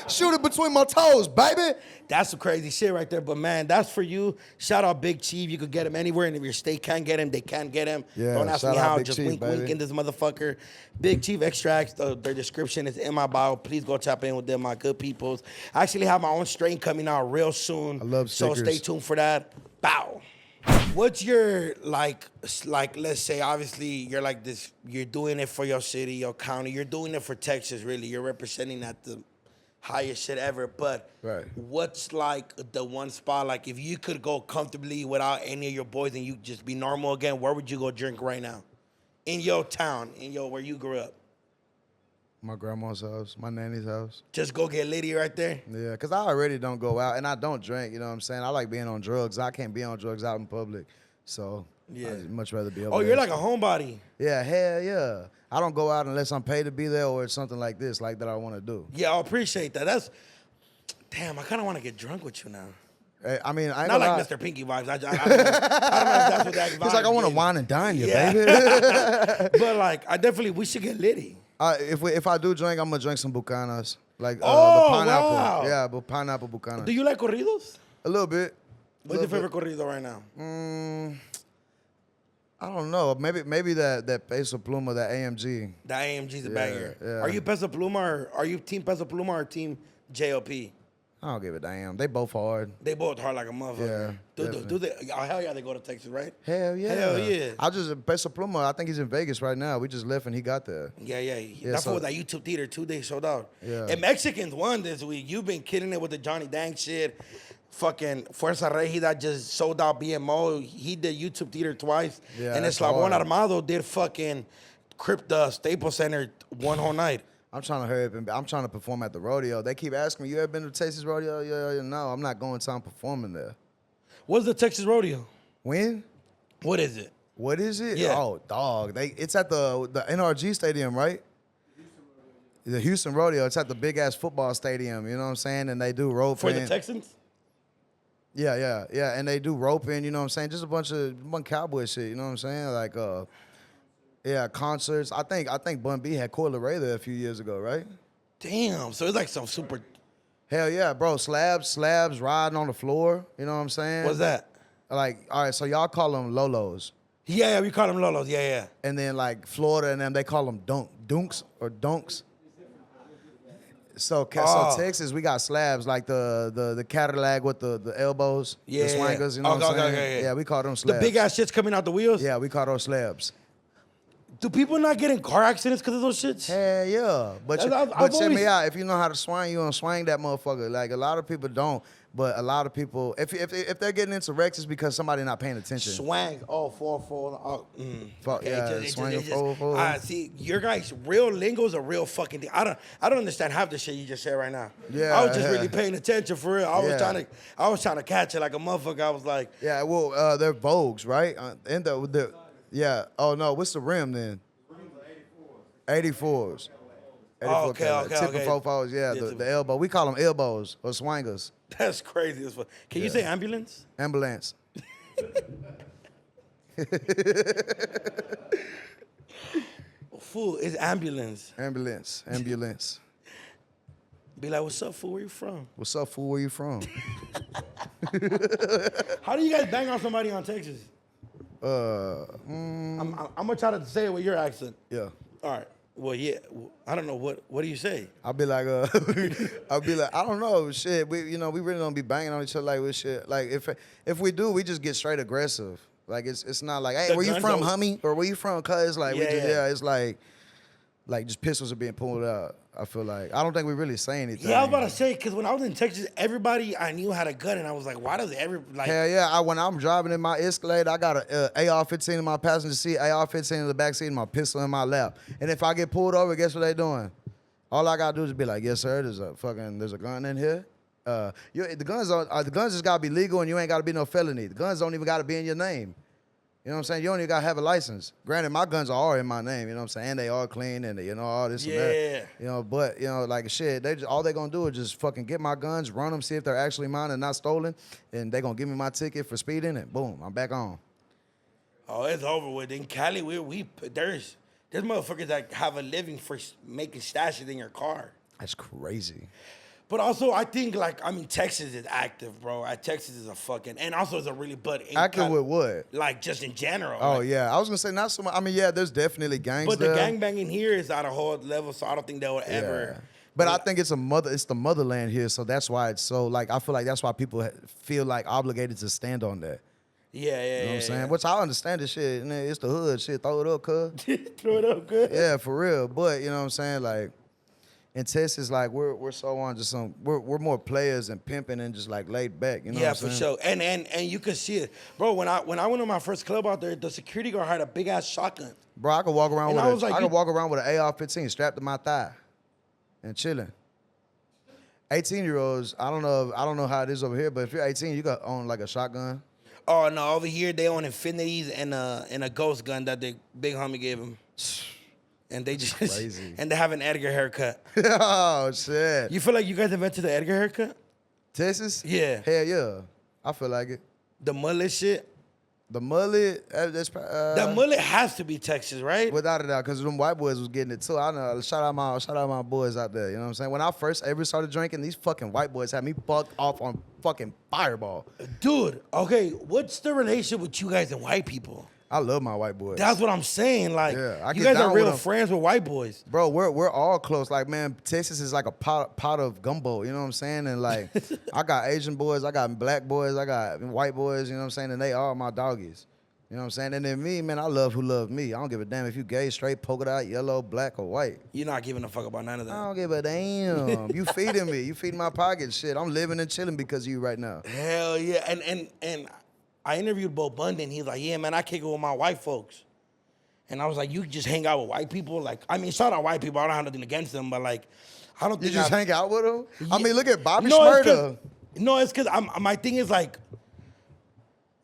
Shoot it between my toes, baby. That's some crazy shit right there. But, man, that's for you. Shout out Big Chief. You could get him anywhere. And if your state can't get him, they can get him. Yeah, don't ask shout me out how. Big Just Chief, wink baby. in this motherfucker. Big Chief Extracts. Their description is in my bio. Please go tap in with them, my good peoples. I actually have my own strain coming out real soon. I love So stickers. stay tuned for that. Bow. What's your, like, let's say, obviously, you're like this, you're doing it for your city, your county. You're doing it for Texas, really. You're representing at the highest shit ever. But Right. what's, like, the one spot, like, if you could go comfortably without any of your boys and you just be normal again, where would you go drink right now? In your town, where you grew up. My grandma's house, my nanny's house. Just go get litty right there? Yeah, because I already don't go out, and I don't drink, you know what I'm saying? I like being on drugs. I can't be on drugs out in public, so Yeah. I'd much rather be over Oh, there. you're like a homebody. Yeah, hell yeah. I don't go out unless I'm paid to be there or it's something like this, like that I want to do. Yeah, I appreciate that. Damn, I kind of want to get drunk with you now. I mean, I ain't Not gonna like lie. Mr. Pinky vibes. I don't know if that's what that vibe It's like I want to is. wine and dine you, Yeah. baby. But like, we should get litty. If I do drink, I'm gonna drink some bucanas, like Oh, the pineapple. wow. Yeah, but pineapple bucanas. Do you like corridos? A little bit. What's your favorite corrido right now? I don't know. Maybe that Peso Pluma, that AMG. The AMG's a banger. yeah. Are you Peso Pluma or are you team Peso Pluma or team JLP? I don't give a damn. They both hard. They both hard like a motherfucker. Yeah, Do they? Oh, hell yeah, they go to Texas, right? Hell yeah. Hell yeah. I just Peso Pluma. I think he's in Vegas right now. We just left and he got there. Yeah. That's so- for that YouTube theater 2 days sold out. Yeah. And Mexicans won this week. You've been killing it with the Johnny Dang shit. Fucking Fuerza Regida just sold out BMO. He did YouTube theater twice. Yeah, and that's Eslabon hard. Armado did fucking Crypta Staples Center one whole night. I'm trying to hurry up and I'm trying to perform at the rodeo. They keep asking me, you ever been to Texas Rodeo? Yeah, no, I'm not going until I'm performing there. What's the Texas Rodeo? When? What is it? What is it? Yeah. Oh, dog. It's at the NRG Stadium, right? The Houston Rodeo. It's at the big ass football stadium. You know what I'm saying? And they do roping. For the Texans? Yeah. And they do roping. You know what I'm saying? Just a bunch of cowboy shit. You know what I'm saying? Like, yeah, concerts. I think Bun B had Coil Ray there a few years ago, right? Damn. So it's like some super. Hell yeah, bro. Slabs riding on the floor. You know what I'm saying? What's that? Like, all right, so y'all call them Lolos. Yeah, we call them Lolos. Yeah. And then like Florida and them, they call them dunks. So Texas, we got slabs like the Cadillac with the elbows, Yeah. the swangers. You know what I'm saying? Okay. Yeah, we call them slabs. The big ass shits coming out the wheels? Yeah, we call those slabs. Do people not get in car accidents because of those shits? Hell yeah. But check me out. If you know how to swing, you gonna swing that motherfucker. Like a lot of people don't, but a lot of people, if they're getting into wrecks, it's because somebody not paying attention. Swang. Oh, 4-4. Oh, Fuck, yeah, swing 4-4. See, your guys' real lingo is a real fucking thing. I don't understand half the shit you just said right now. Yeah, I was just really paying attention for real. I was trying to catch it like a motherfucker. I was like, yeah, well, they're Vogues, right? And yeah. Oh no, what's the rim then? 84s. Oh, okay. Tipping 4-4s, yeah. The elbow. We call them elbows or swangers. That's crazy as fuck. Can you say ambulance? Ambulance. Fool, it's ambulance. Ambulance. Be like, what's up, fool? Where you from? What's up, fool? Where you from? How do you guys bang on somebody on Texas? I'm gonna try to say it with your accent. Yeah. All right. Well, yeah. I don't know what do you say? I'll be like, I don't know, shit. We really don't be banging on each other like with shit. Like if we do, we just get straight aggressive. Like it's not like, hey, where you from, homie? Or where you from, cuz? Like it's like just pistols are being pulled out. I feel like I don't think we really say anything. Yeah, I was about to say, because when I was in Texas, everybody I knew had a gun, and I was like, why does Hell yeah! When I'm driving in my Escalade, I got a AR-15 in my passenger seat, AR-15 in the back seat, and my pistol in my lap. And if I get pulled over, guess what they doing? All I gotta do is be like, yes sir, there's a gun in here. The guns just gotta be legal, and you ain't gotta be no felony. The guns don't even gotta be in your name. You know what I'm saying? You don't even gotta have a license. Granted, my guns are all in my name, you know what I'm saying? And they are clean and all this and that. But like shit, all they gonna do is just fucking get my guns, run them, see if they're actually mine and not stolen, and they gonna give me my ticket for speeding, and boom, I'm back on. Oh, it's over with. In Cali, there's motherfuckers that have a living for making stashes in your car. That's crazy. But also, I think, Texas is active, bro. Texas is and also it's a really active with what? Like, just in general. Oh, yeah. I was going to say, not so much. I mean, yeah, there's definitely gangs but there. The gangbanging here is at a whole level, so I don't think they would ever. But I think it's the motherland here, so that's why it's so, like, I feel like that's why people feel, like, obligated to stand on that. Yeah. You know what I'm saying? Which I understand this shit. It's the hood shit. Throw it up, cuz. Throw it up, cuz. Yeah, for real. But, you know what I'm saying? Like, in Texas, like we're so on just we're more players and pimping and just like laid back, you know. Yeah, for sure. And you can see it, bro. When I went to my first club out there, the security guard had a big ass shotgun. Bro, I could walk around I could walk around with an AR-15 strapped to my thigh, and chilling. 18-year-olds, I don't know how it is over here, but if you're 18, you got own like a shotgun. Oh no, over here they own Infinities and a ghost gun that the big homie gave him. And they just crazy. And they have an Edgar haircut. Oh shit! You feel like you guys invented the Edgar haircut? Texas? Yeah. Hell yeah! I feel like it. The mullet shit. The mullet. The mullet has to be Texas, right? Without a doubt, because them white boys was getting it too. I know. Shout out my boys out there. You know what I'm saying? When I first ever started drinking, these fucking white boys had me fucked off on fucking Fireball. Dude, okay, what's the relation with you guys and white people? I love my white boys. That's what I'm saying. Like, yeah, you guys are real friends with white boys. Bro, we're all close. Like, man, Texas is like a pot of gumbo, you know what I'm saying? And like, I got Asian boys, I got black boys, I got white boys, you know what I'm saying? And they all my doggies. You know what I'm saying? And then me, man, I love who love me. I don't give a damn if you gay, straight, polka dot, yellow, black, or white. You're not giving a fuck about none of that. I don't give a damn. You feeding me. You feeding my pocket. Shit, I'm living and chilling because of you right now. Hell yeah. And I interviewed Bo Bundy, and he's like, yeah, man, I kick it with my white folks. And I was like, you just hang out with white people? Like, I mean, shout out white people. I don't have nothing against them, but like, I don't You think just hang out with them? I mean, look at Bobby no, Shmurda. No, it's because my thing is like,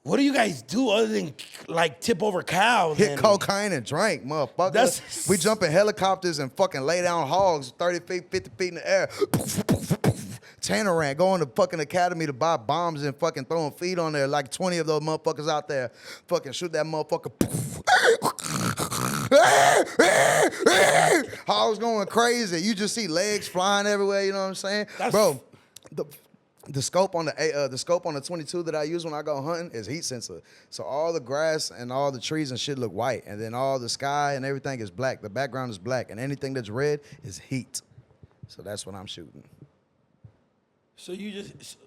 what do you guys do other than like tip over cows? Hit cocaine and drink, motherfucker. We jump in helicopters and fucking lay down hogs 30 feet, 50 feet in the air. Tannerant, going to fucking academy to buy bombs and fucking throwing feed on there. Like 20 of those motherfuckers out there. Fucking shoot that motherfucker. Hogs going crazy. You just see legs flying everywhere, you know what I'm saying? Bro, the scope on the 22 that I use when I go hunting is heat sensor. So all the grass and all the trees and shit look white, and then all the sky and everything is black. The background is black, and anything that's red is heat. So that's what I'm shooting. So you just,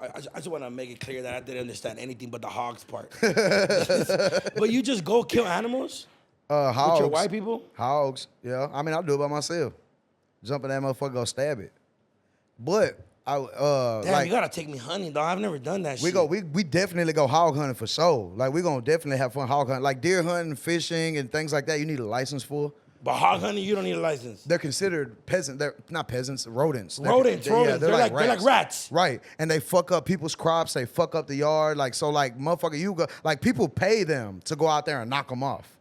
I just want to make it clear that I didn't understand anything but the hogs part. But you just go kill animals? Hogs. With your white people? Hogs, yeah. I mean, I'll do it by myself. Jump in that motherfucker, go stab it. But damn, you gotta take me hunting, dog. I've never done that shit. We definitely go hog hunting for sure. Like, we gonna definitely have fun hog hunting. Like deer hunting, fishing, and things like that, you need a license for. But hog hunting, you don't need a license. They're considered peasant. They're not peasants, rodents. Rodents. Yeah, they're like rats. Right. And they fuck up people's crops. They fuck up the yard. Like, so like, motherfucker, like people pay them to go out there and knock them off.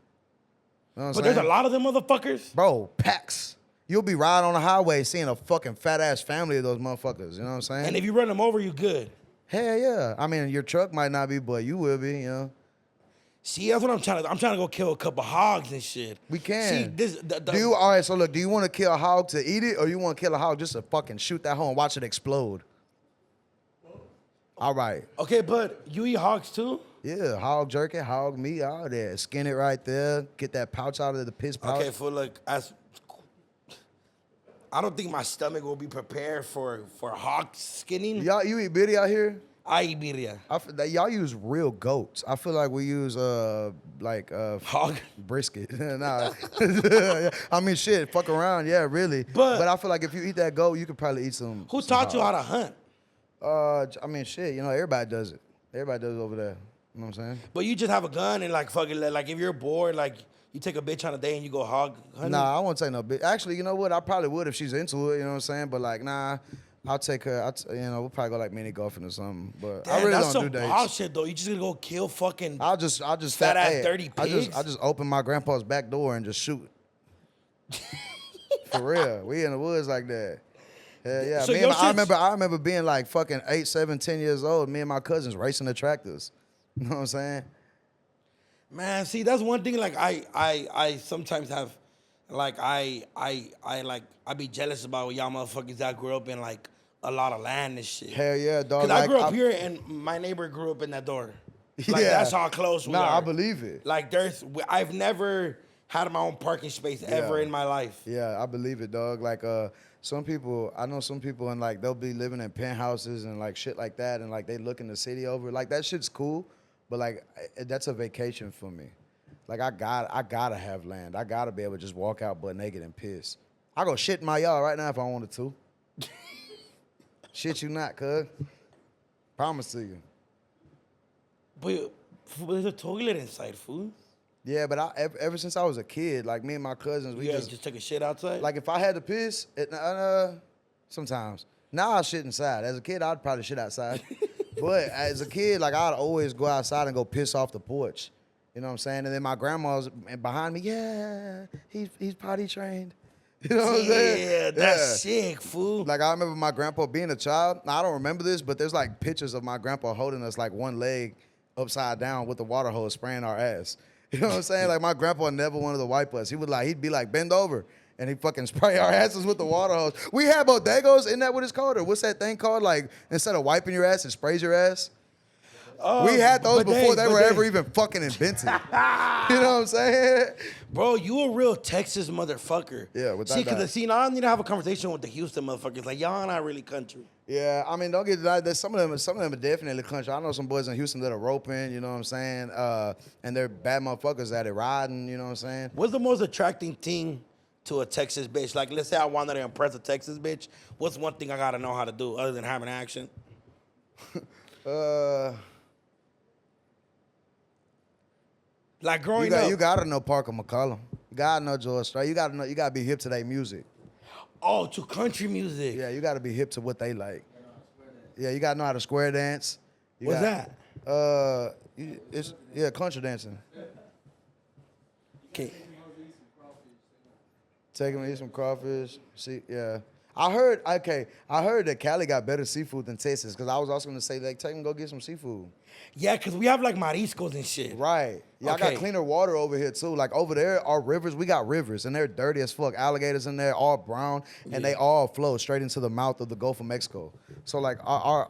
You know what I'm saying? There's a lot of them motherfuckers? Bro, packs. You'll be riding on the highway seeing a fucking fat ass family of those motherfuckers. You know what I'm saying? And if you run them over, you good. Hell yeah. I mean, your truck might not be, but you will be, you know. See, that's what I'm trying to. I'm trying to go kill a couple hogs and shit. We can. See, this. All right, so look, do you want to kill a hog to eat it, or you want to kill a hog just to fucking shoot that hole and watch it explode? All right. Okay, but you eat hogs too? Yeah, hog jerky, hog meat, all that. Skin it right there. Get that pouch out of the piss pouch. Okay, for look, I don't think my stomach will be prepared for hog skinning. You eat bitty out here? I eat birria. Y'all use real goats. I feel like we use hog brisket. Nah. I mean shit, fuck around, yeah, really. But I feel like if you eat that goat, you could probably eat some. Who taught you how to hunt? I mean shit, you know, everybody does it. Everybody does it over there. You know what I'm saying? But you just have a gun and like fucking like if you're bored, like you take a bitch on a day and you go hog hunting? Nah, I won't take no bitch. Actually, you know what? I probably would if she's into it, you know what I'm saying? But like, nah. I'll take her. We'll probably go like mini golfing or something. But damn, I really that's don't do dates. That's some wild shit though. You just gonna go kill fucking. I'll just fat ass 30 pigs. I just open my grandpa's back door and just shoot. For real, we in the woods like that. Hell yeah. So I remember being like fucking 8, 7, 10 years old. Me and my cousins racing the tractors. You know what I'm saying? Man, see, that's one thing. Like I sometimes have, like I be jealous about y'all motherfuckers that grew up in like a lot of land and shit. Hell yeah, dog. Cause I grew up here and my neighbor grew up in that door. Like that's how close we are. Nah, I believe it. Like I've never had my own parking space ever in my life. Yeah, I believe it, dog. Like some people, I know some people and like they'll be living in penthouses and like shit like that and like they look in the city over. Like that shit's cool, but like that's a vacation for me. Like I gotta have land. I gotta be able to just walk out butt naked and piss. I go shit in my yard right now if I wanted to. Shit you not, cuz. Promise to you. But there's a toilet inside, fool. Yeah, but ever since I was a kid, like me and my cousins, we just took a shit outside? Like if I had to piss, sometimes. Now I shit inside. As a kid, I'd probably shit outside. But as a kid, like I'd always go outside and go piss off the porch. You know what I'm saying? And then my grandma's behind me, yeah, he's potty trained. You know what I'm saying? Yeah, that's sick, fool. Like I remember my grandpa being a child. Now, I don't remember this, but there's like pictures of my grandpa holding us like one leg upside down with the water hose spraying our ass. You know what I'm saying? Like my grandpa never wanted to wipe us. He'd be like, bend over. And he'd fucking spray our asses with the water hose. We had bodegos, isn't that what it's called? Or what's that thing called? Like instead of wiping your ass, it sprays your ass. We had those before they were ever even fucking invented. You know what I'm saying? Bro, you a real Texas motherfucker. Yeah, without that. See, now I need to have a conversation with the Houston motherfuckers. Like, y'all not really country. Yeah, I mean, don't get denied. There's some of them are definitely country. I know some boys in Houston that are roping, you know what I'm saying? And they're bad motherfuckers at it, riding, you know what I'm saying? What's the most attracting thing to a Texas bitch? Like, let's say I wanted to impress a Texas bitch. What's one thing I gotta know how to do other than having action? Like growing up. You gotta know Parker McCollum. You gotta know George Strait. You gotta be hip to their music. Oh, to country music. Yeah, you gotta be hip to what they like. Yeah, you gotta know how to square dance. What's that? It's country dancing. Okay. Taking me some crawfish. See, yeah. I heard that Cali got better seafood than Texas, because I was also gonna say, like, take them go get some seafood. Yeah, because we have like mariscos and shit. Right. Y'all got cleaner water over here too. Like over there, our rivers, we got rivers and they're dirty as fuck. Alligators in there, all brown, and they all flow straight into the mouth of the Gulf of Mexico. So like our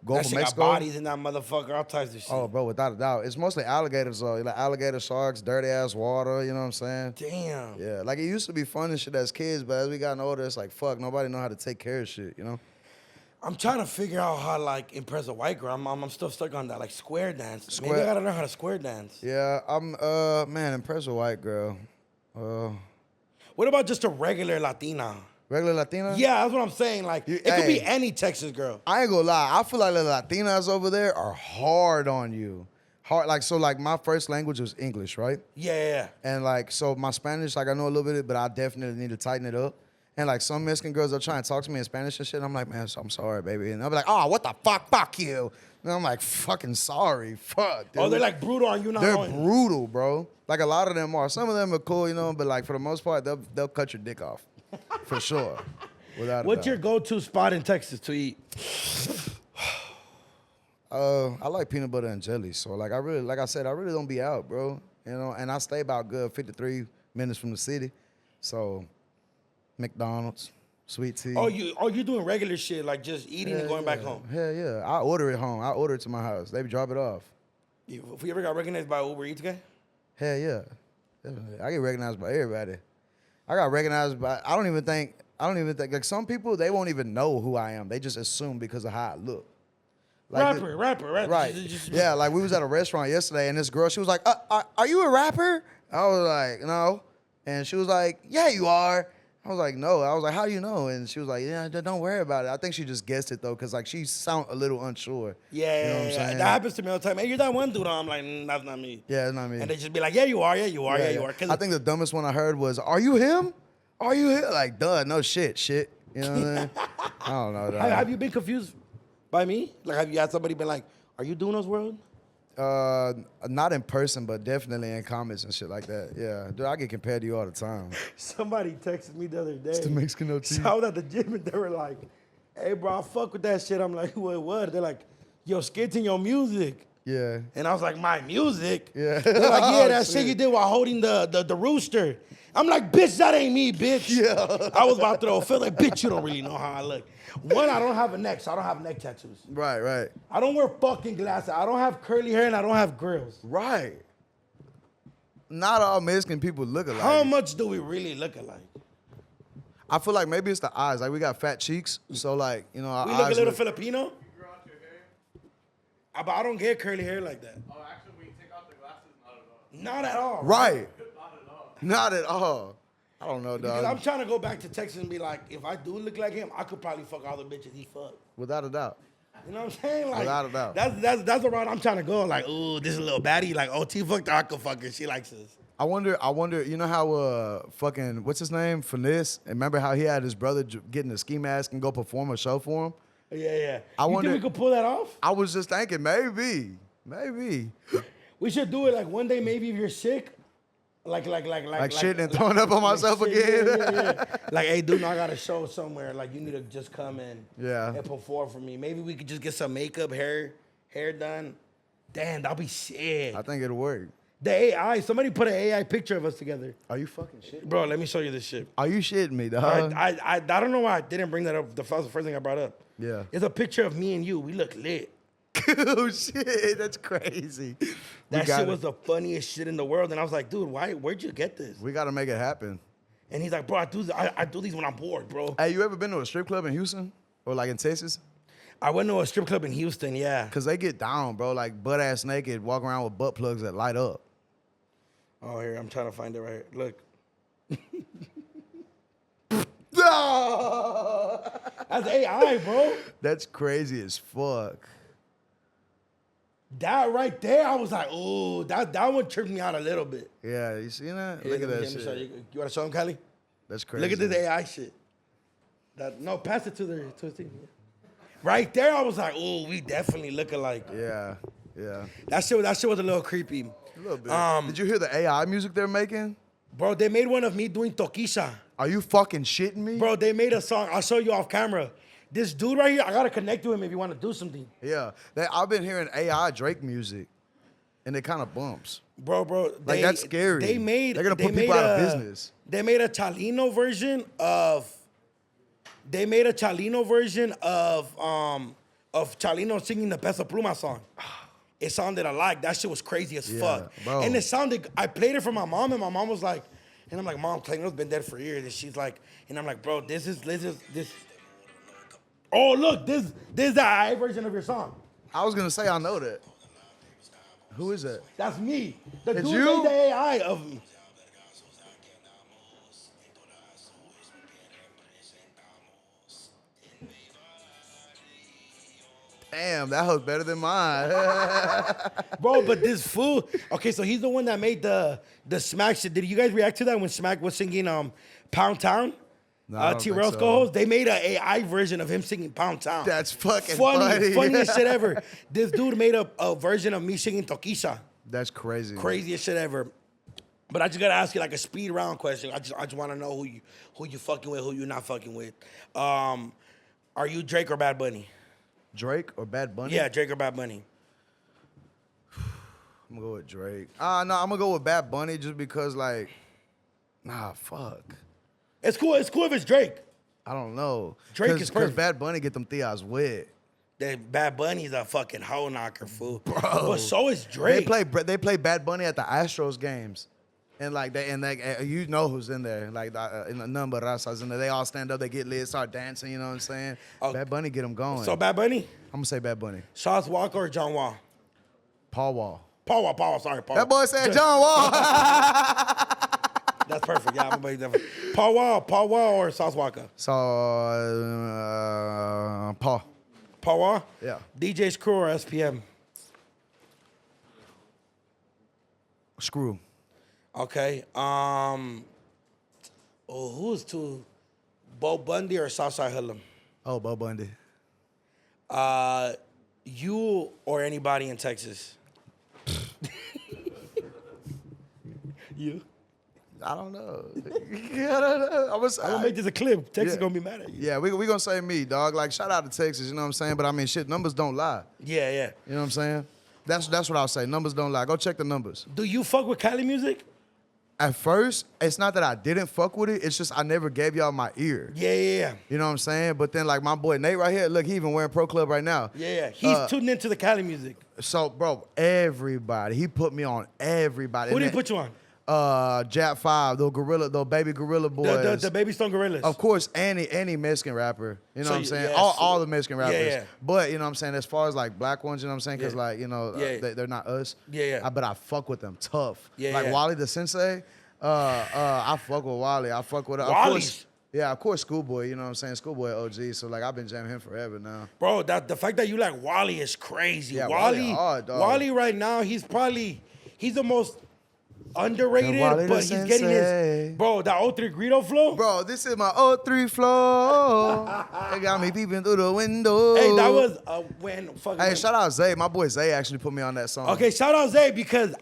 Gulf of Mexico. Got bodies in that motherfucker, all types of shit. Oh, bro, without a doubt, it's mostly alligators though. Like alligator, sharks, dirty ass water. You know what I'm saying? Damn. Yeah, like it used to be fun and shit as kids, but as we gotten older, it's like fuck, nobody know how to take care of shit. You know? I'm trying to figure out how like impress a white girl. I'm still stuck on that like square dance. Maybe I gotta learn how to square dance. Yeah, I'm impress a white girl. What about just a regular Latina? Regular Latina? Yeah, that's what I'm saying. Like it could be any Texas girl. I ain't gonna lie. I feel like the Latinas over there are hard on you. Hard, like my first language was English, right? Yeah. And like so my Spanish, like I know a little bit, but I definitely need to tighten it up. And like some Mexican girls are trying to talk to me in Spanish and shit. And I'm like, man, I'm sorry, baby. And they'll be like, oh, what the fuck? Fuck you. And I'm like, fucking sorry. Fuck, dude. Oh, they're like brutal on you now. They're brutal, bro. Like a lot of them are. Some of them are cool, you know, but like for the most part, they'll cut your dick off. For sure. Without What's your go-to spot in Texas to eat? I like peanut butter and jelly. So like I said, I really don't be out, bro. You know, and I stay about good 53 minutes from the city. So McDonald's, sweet tea. Oh, you doing regular shit, like just eating and going back home? Hell yeah. I order it home. I order it to my house. They drop it off. If we ever got recognized by Uber Eats guy? Hell yeah. Definitely. I get recognized by everybody. I got recognized by, I don't even think, like some people, they won't even know who I am. They just assume because of how I look. Like rapper. Right. Yeah, like we was at a restaurant yesterday and this girl, she was like, are you a rapper? I was like, no. And she was like, yeah, you are. I was like, no. I was like, how do you know? And she was like, yeah, don't worry about it. I think she just guessed it though, because like she sound a little unsure. Yeah, you know what I'm saying? That happens to me all the time. Hey, you're that one dude. I'm like, that's not me. Yeah, it's not me. And they just be like, yeah, you are. You are. I think the dumbest one I heard was, are you him? Are you him? Like, duh, no shit. You know what I'm saying? I don't know. Have you been confused by me? Like, have you had somebody been like, are you doing us world? Not in person, but definitely in comments and shit like that. Yeah, dude, I get compared to you all the time. Somebody texted me the other day. It's the Mexican OT. So I was at the gym and they were like, hey, bro, I fuck with that shit. I'm like, what? They're like, yo, skits in your music. Yeah. And I was like, my music? Yeah. They're like, yeah, that shit you did while holding the rooster. I'm like, bitch, that ain't me, bitch. Yeah. I was about to throw a fit like, bitch, you don't really know how I look. One, I don't have a neck, so I don't have neck tattoos. Right. I don't wear fucking glasses. I don't have curly hair and I don't have grills. Right. Not all Mexican people look alike. How much do we really look alike? I feel like maybe it's the eyes. Like we got fat cheeks, so like, you know, our We eyes look a little Filipino. You grow out your hair? But I don't get curly hair like that. Oh, actually, when you take off the glasses, not at all. Not at all. Right. Not at all. Not at all. I don't know, Because I'm dog. trying to go back to Texas and be like, if I do look like him, I could probably fuck all the bitches he fucked. Without a doubt. You know what I'm saying? Like, Without a doubt. That's the route I'm trying to go. Like, ooh, this is a little baddie. Like, OT fucked her, I could fuck her. She likes us. I wonder, you know how fucking, what's his name? Finesse. And remember how he had his brother get in a ski mask and go perform a show for him? Yeah. I You wonder- think we could pull that off? I was just thinking, maybe. We should do it like one day, maybe if you're sick. Like shit and throwing up on myself shit, again. Yeah. Like, hey, dude, I got a show somewhere. Like, you need to just come in and perform for me. Maybe we could just get some makeup, hair done. Damn, that'll be shit. I think it'll work. The AI, somebody put an AI picture of us together. Are you fucking shit? Bro, let me show you this shit. Are you shitting me, dog? I don't know why I didn't bring that up. That was the first thing I brought up. Yeah. It's a picture of me and you. We look lit. Oh shit, that's crazy. That shit was the funniest shit in the world. And I was like, dude, where'd you get this? We gotta make it happen. And he's like, bro, I do these when I'm bored, bro. Hey, you ever been to a strip club in Houston? Or like in Texas? I went to a strip club in Houston, yeah. Cause they get down, bro, like butt ass naked, walk around with butt plugs that light up. Oh, here, I'm trying to find it right here. Look. That's AI, bro. That's crazy as fuck. That right there, I was like, oh, that one tripped me out a little bit. Yeah, you see that? Yeah, Look at let that me shit. show you. You want to show him, Cali? That's crazy. Look at this AI shit. No, pass it to the thing. Right there, I was like, oh, we definitely look alike. Yeah, yeah. That shit was a little creepy. A little bit. Did you hear the AI music they're making? Bro, they made one of me doing toquisha. Are you fucking shitting me? Bro, they made a song. I'll show you off camera. This dude right here, I gotta connect to him if you want to do something. Yeah. I've been hearing AI Drake music, and it kind of bumps. Bro, That's scary. They're gonna put people out of business. They made a Chalino version of. They made a Chalino version of Chalino singing the Peso Pluma song. It sounded alike. That shit was crazy as fuck. Bro. And it sounded. I played it for my mom, and my mom was like, and I'm like, Mom, Chalino's been dead for years, and she's like, and I'm like, bro, this is. Oh look, this is the AI version of your song. I was gonna say I know that. Who is that? That's me. The It's dude you? made the AI of me. Damn, that was better than mine. Bro, but this fool. Okay, so he's the one that made the Smack shit. Did you guys react to that when Smack was singing Pound Town? No, I don't T think Rail's so. co-host. They made an AI version of him singing Pound Town. That's fucking funny. Funniest shit ever. This dude made a version of me singing Toquisha. That's crazy. Craziest shit ever. But I just gotta ask you like a speed round question. I just want to know who you fucking with, who you not fucking with. Are you Drake or Bad Bunny? Drake or Bad Bunny? Yeah, Drake or Bad Bunny. I'm gonna go with Drake. No, I'm gonna go with Bad Bunny just because, like, fuck. It's cool if it's Drake. I don't know. Drake is Because perfect. Bad Bunny get them Theos wet. That Bad Bunny's a fucking hoe knocker, fool. Bro. But so is They Drake. play Bad Bunny at the Astros games. And you know who's in there. Like in the number razas in there. They all stand up, they get lit, start dancing, you know what I'm saying? Oh. Bad Bunny get them going. So Bad Bunny? I'm gonna say Bad Bunny. Sauce Walker or John Wall? Paul Wall. Paul Wall, sorry, Paul. That boy said John Wall. That's perfect. Yeah, I'm gonna make that. Paul Wall or Sauce Walker? So Paul. Paul Wall? Yeah. DJ's Crew or SPM? Screw. Okay. Who's two? Bo Bundy or Southside Hoodlum? Oh, Bo Bundy. You or anybody in Texas? You? I don't know. I don't know. I'm gonna make this a clip. Texas Yeah. gonna be mad at you. Yeah, we gonna say me, dog. Like, shout out to Texas, you know what I'm saying? But I mean, shit, numbers don't lie. Yeah. You know what I'm saying? That's what I'll say. Numbers don't lie. Go check the numbers. Do you fuck with Cali music? At first, it's not that I didn't fuck with it. It's just I never gave y'all my ear. Yeah. You know what I'm saying? But then, like, my boy Nate right here, look, he even wearing Pro Club right now. Yeah. He's tuned into the Cali music. So, bro, everybody. He put me on everybody. Who did he And put you on? Jap 5, the baby gorilla boys. The Baby Stone Gorillas. Of course, any Mexican rapper. You know So what I'm saying? yes. All the Mexican rappers. Yeah. But, you know what I'm saying, as far as like black ones, you know what I'm saying? Because Yeah. like, you know, Yeah. they're not us. Yeah. But I fuck with them tough. Yeah, Like yeah. Wally the Sensei, I fuck with Wally. I fuck with, of Wally's- course. Yeah, of course, Schoolboy, you know what I'm saying? Schoolboy OG. So like I've been jamming him forever now. Bro, the fact that you like Wally is crazy. Yeah, Wally hard, dog. Wally right now, he's the most underrated, And Wally the but he's getting sensei. his bro, that 03 Greedo flow. Bro, this is my 03 flow. They got me peeping through the window. Hey, that was when fucking Hey, shout out Zay. My boy Zay actually put me on that song. Okay, shout out Zay because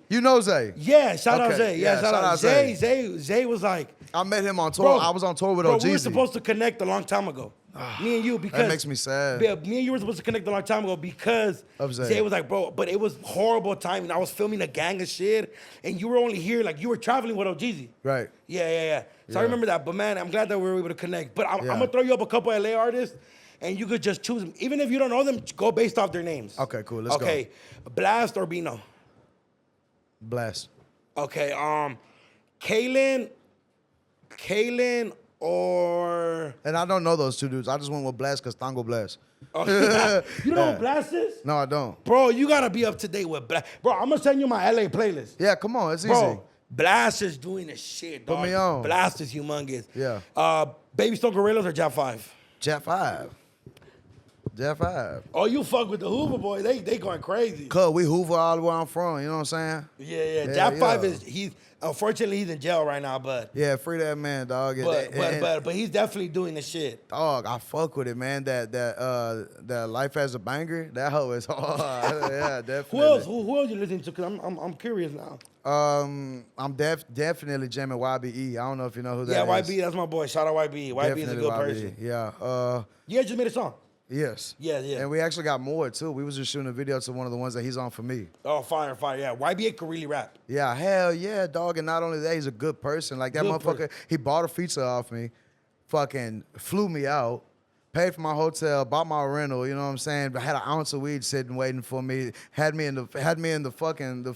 You know Zay? shout out Okay, Zay. yeah, Yeah, shout out Zay. Zay was like, I met him on tour. bro, I was on tour with bro, OG. we were supposed to connect a long time ago. Me and you, because makes me sad. Yeah, me and you were supposed to connect a long time ago because Of Zay. Zay was like, bro, but it was horrible timing. I was filming a gang of shit, and you were only here, like you were traveling with OGZ. Right. Yeah. So I Yeah. remember that, but man, I'm glad that we were able to connect. But I'm Yeah. gonna throw you up a couple LA artists, and you could just choose them. Even if you don't know them, go based off their names. Okay, cool. Let's go. Okay, Blast or Bino? Blast. Okay, Kaylin or And I don't know those two dudes. I just went with Blast because Tango Blast. you don't know what Blast is? No, I don't. Bro, you gotta be up to date with Blast. Bro, I'm gonna send you my LA playlist. Yeah, come on. It's easy. Bro, Blast is doing the shit, dog. Put me on. Blast is humongous. Yeah. Baby Stone Gorillas or Jap 5? Jet 5. Jet 5. Oh, you fuck with the Hoover boys. They going crazy. Cuz we Hoover all the way I'm from, you know what I'm saying? Yeah. Jet 5 he's unfortunately he's in jail right now, but Yeah, free that man, dog. but he's definitely doing the shit. Dog, I fuck with it, man. That Life as a Banger, that hoe is hard. Yeah, definitely. Who else you listen to? Cause I'm curious now. I'm definitely jamming YBE. I don't know if you know who that is. Yeah, YB, that's my boy. Shout out YB. YB is a good person. Yeah. You just made a song. Yes. Yeah. And we actually got more too. We was just shooting a video to one of the ones that he's on for me. Oh, fire. Yeah, YB could really rap. Yeah, hell yeah, dog. And not only that, he's a good person. Like that motherfucker, he bought a feature off me, fucking flew me out, paid for my hotel, bought my rental, you know what I'm saying? But had an ounce of weed sitting waiting for me, had me in the fucking the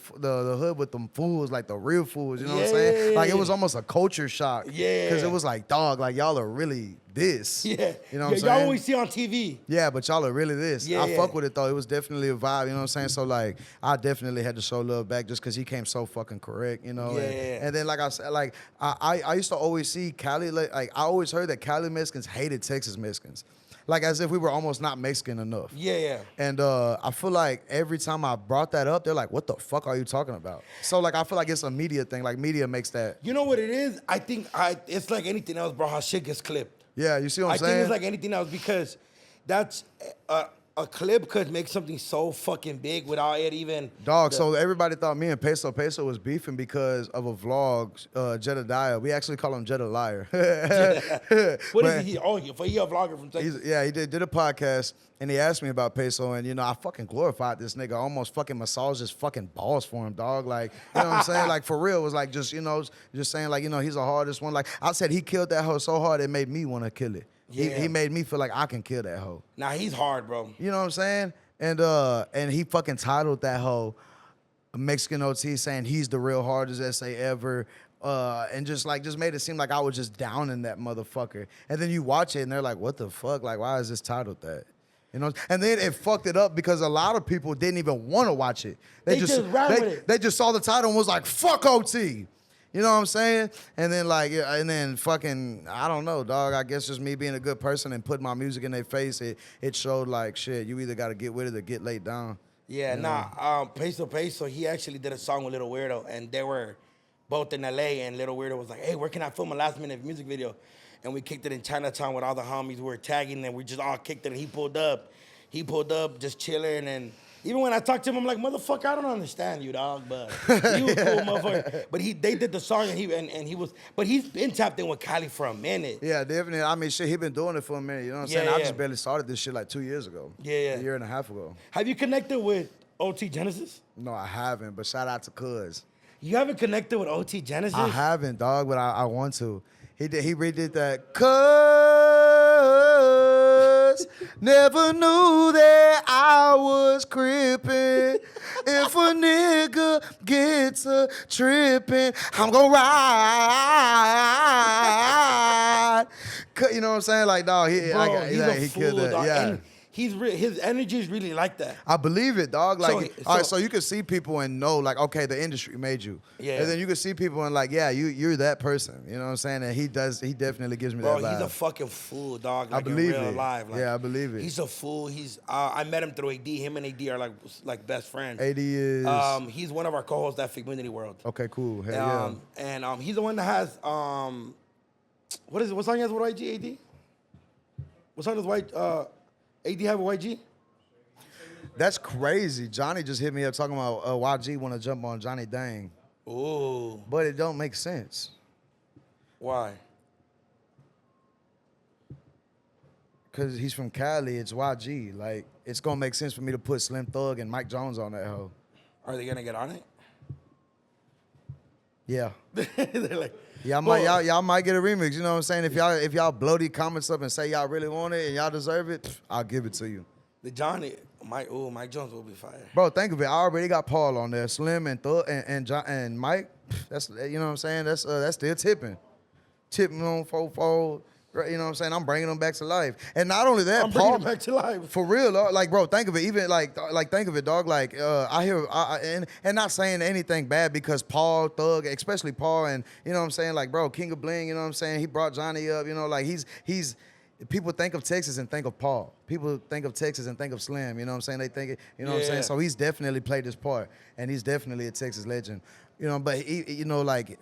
hood with them fools, like the real fools, you know what I'm saying? Like it was almost a culture shock. Yeah. Cause it was like, dog, like y'all are really this. Yeah. You know what I'm saying? Y'all always see on TV. Yeah, but y'all are really this. Yeah, I fuck with it though. It was definitely a vibe, you know what I'm saying? So like I definitely had to show love back just cause he came so fucking correct, you know? Yeah. And then like I said, like I used to always see Cali, like I always heard that Cali Mexicans hated Texas Mexicans. Like as if we were almost not Mexican enough. Yeah. And I feel like every time I brought that up, they're like, what the fuck are you talking about? So like I feel like it's a media thing. Like media makes that. You know what it is? I think it's like anything else, bro, how shit gets clipped. Yeah, you see what I'm saying? I think it's like anything else because that's a clip could make something so fucking big without it even. Dog, so everybody thought me and Peso was beefing because of a vlog, Jedediah. We actually call him Jedediah. What is he? Oh, he a vlogger from Texas. He did a podcast, and he asked me about Peso, and, you know, I fucking glorified this nigga. I almost fucking massaged his fucking balls for him, dog. Like, you know what I'm saying? Like, for real, it was like just, you know, just saying, like, you know, he's the hardest one. Like, I said he killed that hoe so hard it made me want to kill it. Yeah. He made me feel like I can kill that hoe. Nah, he's hard, bro. You know what I'm saying? And he fucking titled that hoe Mexican OT, saying he's the real hardest essay ever. And just made it seem like I was just downing that motherfucker. And then you watch it and they're like, what the fuck? Like, why is this titled that? You know? And then it fucked it up because a lot of people didn't even want to watch it. They just ran with it. They just saw the title and was like, fuck OT. You know what I'm saying? And then fucking, I don't know, dog. I guess just me being a good person and putting my music in their face, it showed like, shit, you either got to get with it or get laid down. Yeah, you know? Peso, he actually did a song with Little Weirdo, and they were both in LA, and Little Weirdo was like, hey, where can I film a last minute music video? And we kicked it in Chinatown with all the homies. We were tagging, and we just all kicked it, and he pulled up just chilling, and even when I talked to him, I'm like, motherfucker, I don't understand you, dog, but he was cool, motherfucker. But they did the song, and he was, but he's been tapped in with Cali for a minute. Yeah, definitely. I mean, shit, he been doing it for a minute, you know what I'm saying? I just barely started this shit like 2 years ago. Yeah. A year and a half ago. Have you connected with OT Genesis? No, I haven't, but shout out to Cuz. You haven't connected with OT Genesis? I haven't, dog, but I want to. He redid that. Cuz never knew that I was crippin'. If a nigga gets a trippin', I'm gonna ride. You know what I'm saying? Like, dog, he killed that. Dog. Yeah. And his energy is really like that. I believe it, dog. Like, all right, so you can see people and know, like, okay, the industry made you. Yeah. And then you can see people and like, yeah, you're that person. You know what I'm saying? And he definitely gives me that vibe. Bro, he's a fucking fool, dog. Like, I believe in real it. life. Like, Yeah, I believe it. He's a fool. I met him through AD. Him and AD are like best friends. AD is he's one of our co-hosts at Community World. okay, cool. Hell yeah. And he's the one that has what song he has with YG, AD? What song does AD have with YG? That's crazy. Johnny just hit me up talking about YG want to jump on Johnny Dang. Ooh. But it don't make sense. Why? Because he's from Cali. It's YG. Like, it's going to make sense for me to put Slim Thug and Mike Jones on that hoe. Are they going to get on it? Yeah. They're like, Y'all might get a remix. You know what I'm saying? If y'all blow these comments up and say y'all really want it and y'all deserve it, I'll give it to you. The Mike Jones will be fired. Bro, think of it. I already got Paul on there. Slim and Thug and Mike. That's, you know what I'm saying? That's still tipping. Tipping on 4-4. You know what I'm saying? I'm bringing them back to life. And not only that, I'm bringing them back to life. For real, dog. Like, bro, think of it. Even like think of it, dog. Like, I hear, and not saying anything bad because Paul, Thug, especially Paul, and you know what I'm saying? Like, bro, King of Bling, you know what I'm saying? He brought Johnny up, you know, like he's people think of Texas and think of Paul. People think of Texas and think of Slim. You know what I'm saying? They think it. You know what I'm saying? So he's definitely played his part, and he's definitely a Texas legend. You know, but he, you know, like.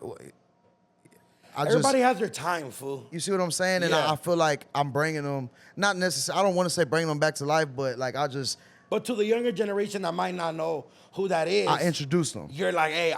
Everybody has their time, fool. You see what I'm saying? And I feel like I'm bringing them, not necessarily, I don't want to say bringing them back to life, but like But to the younger generation that might not know who that is. I introduce them. You're like, hey,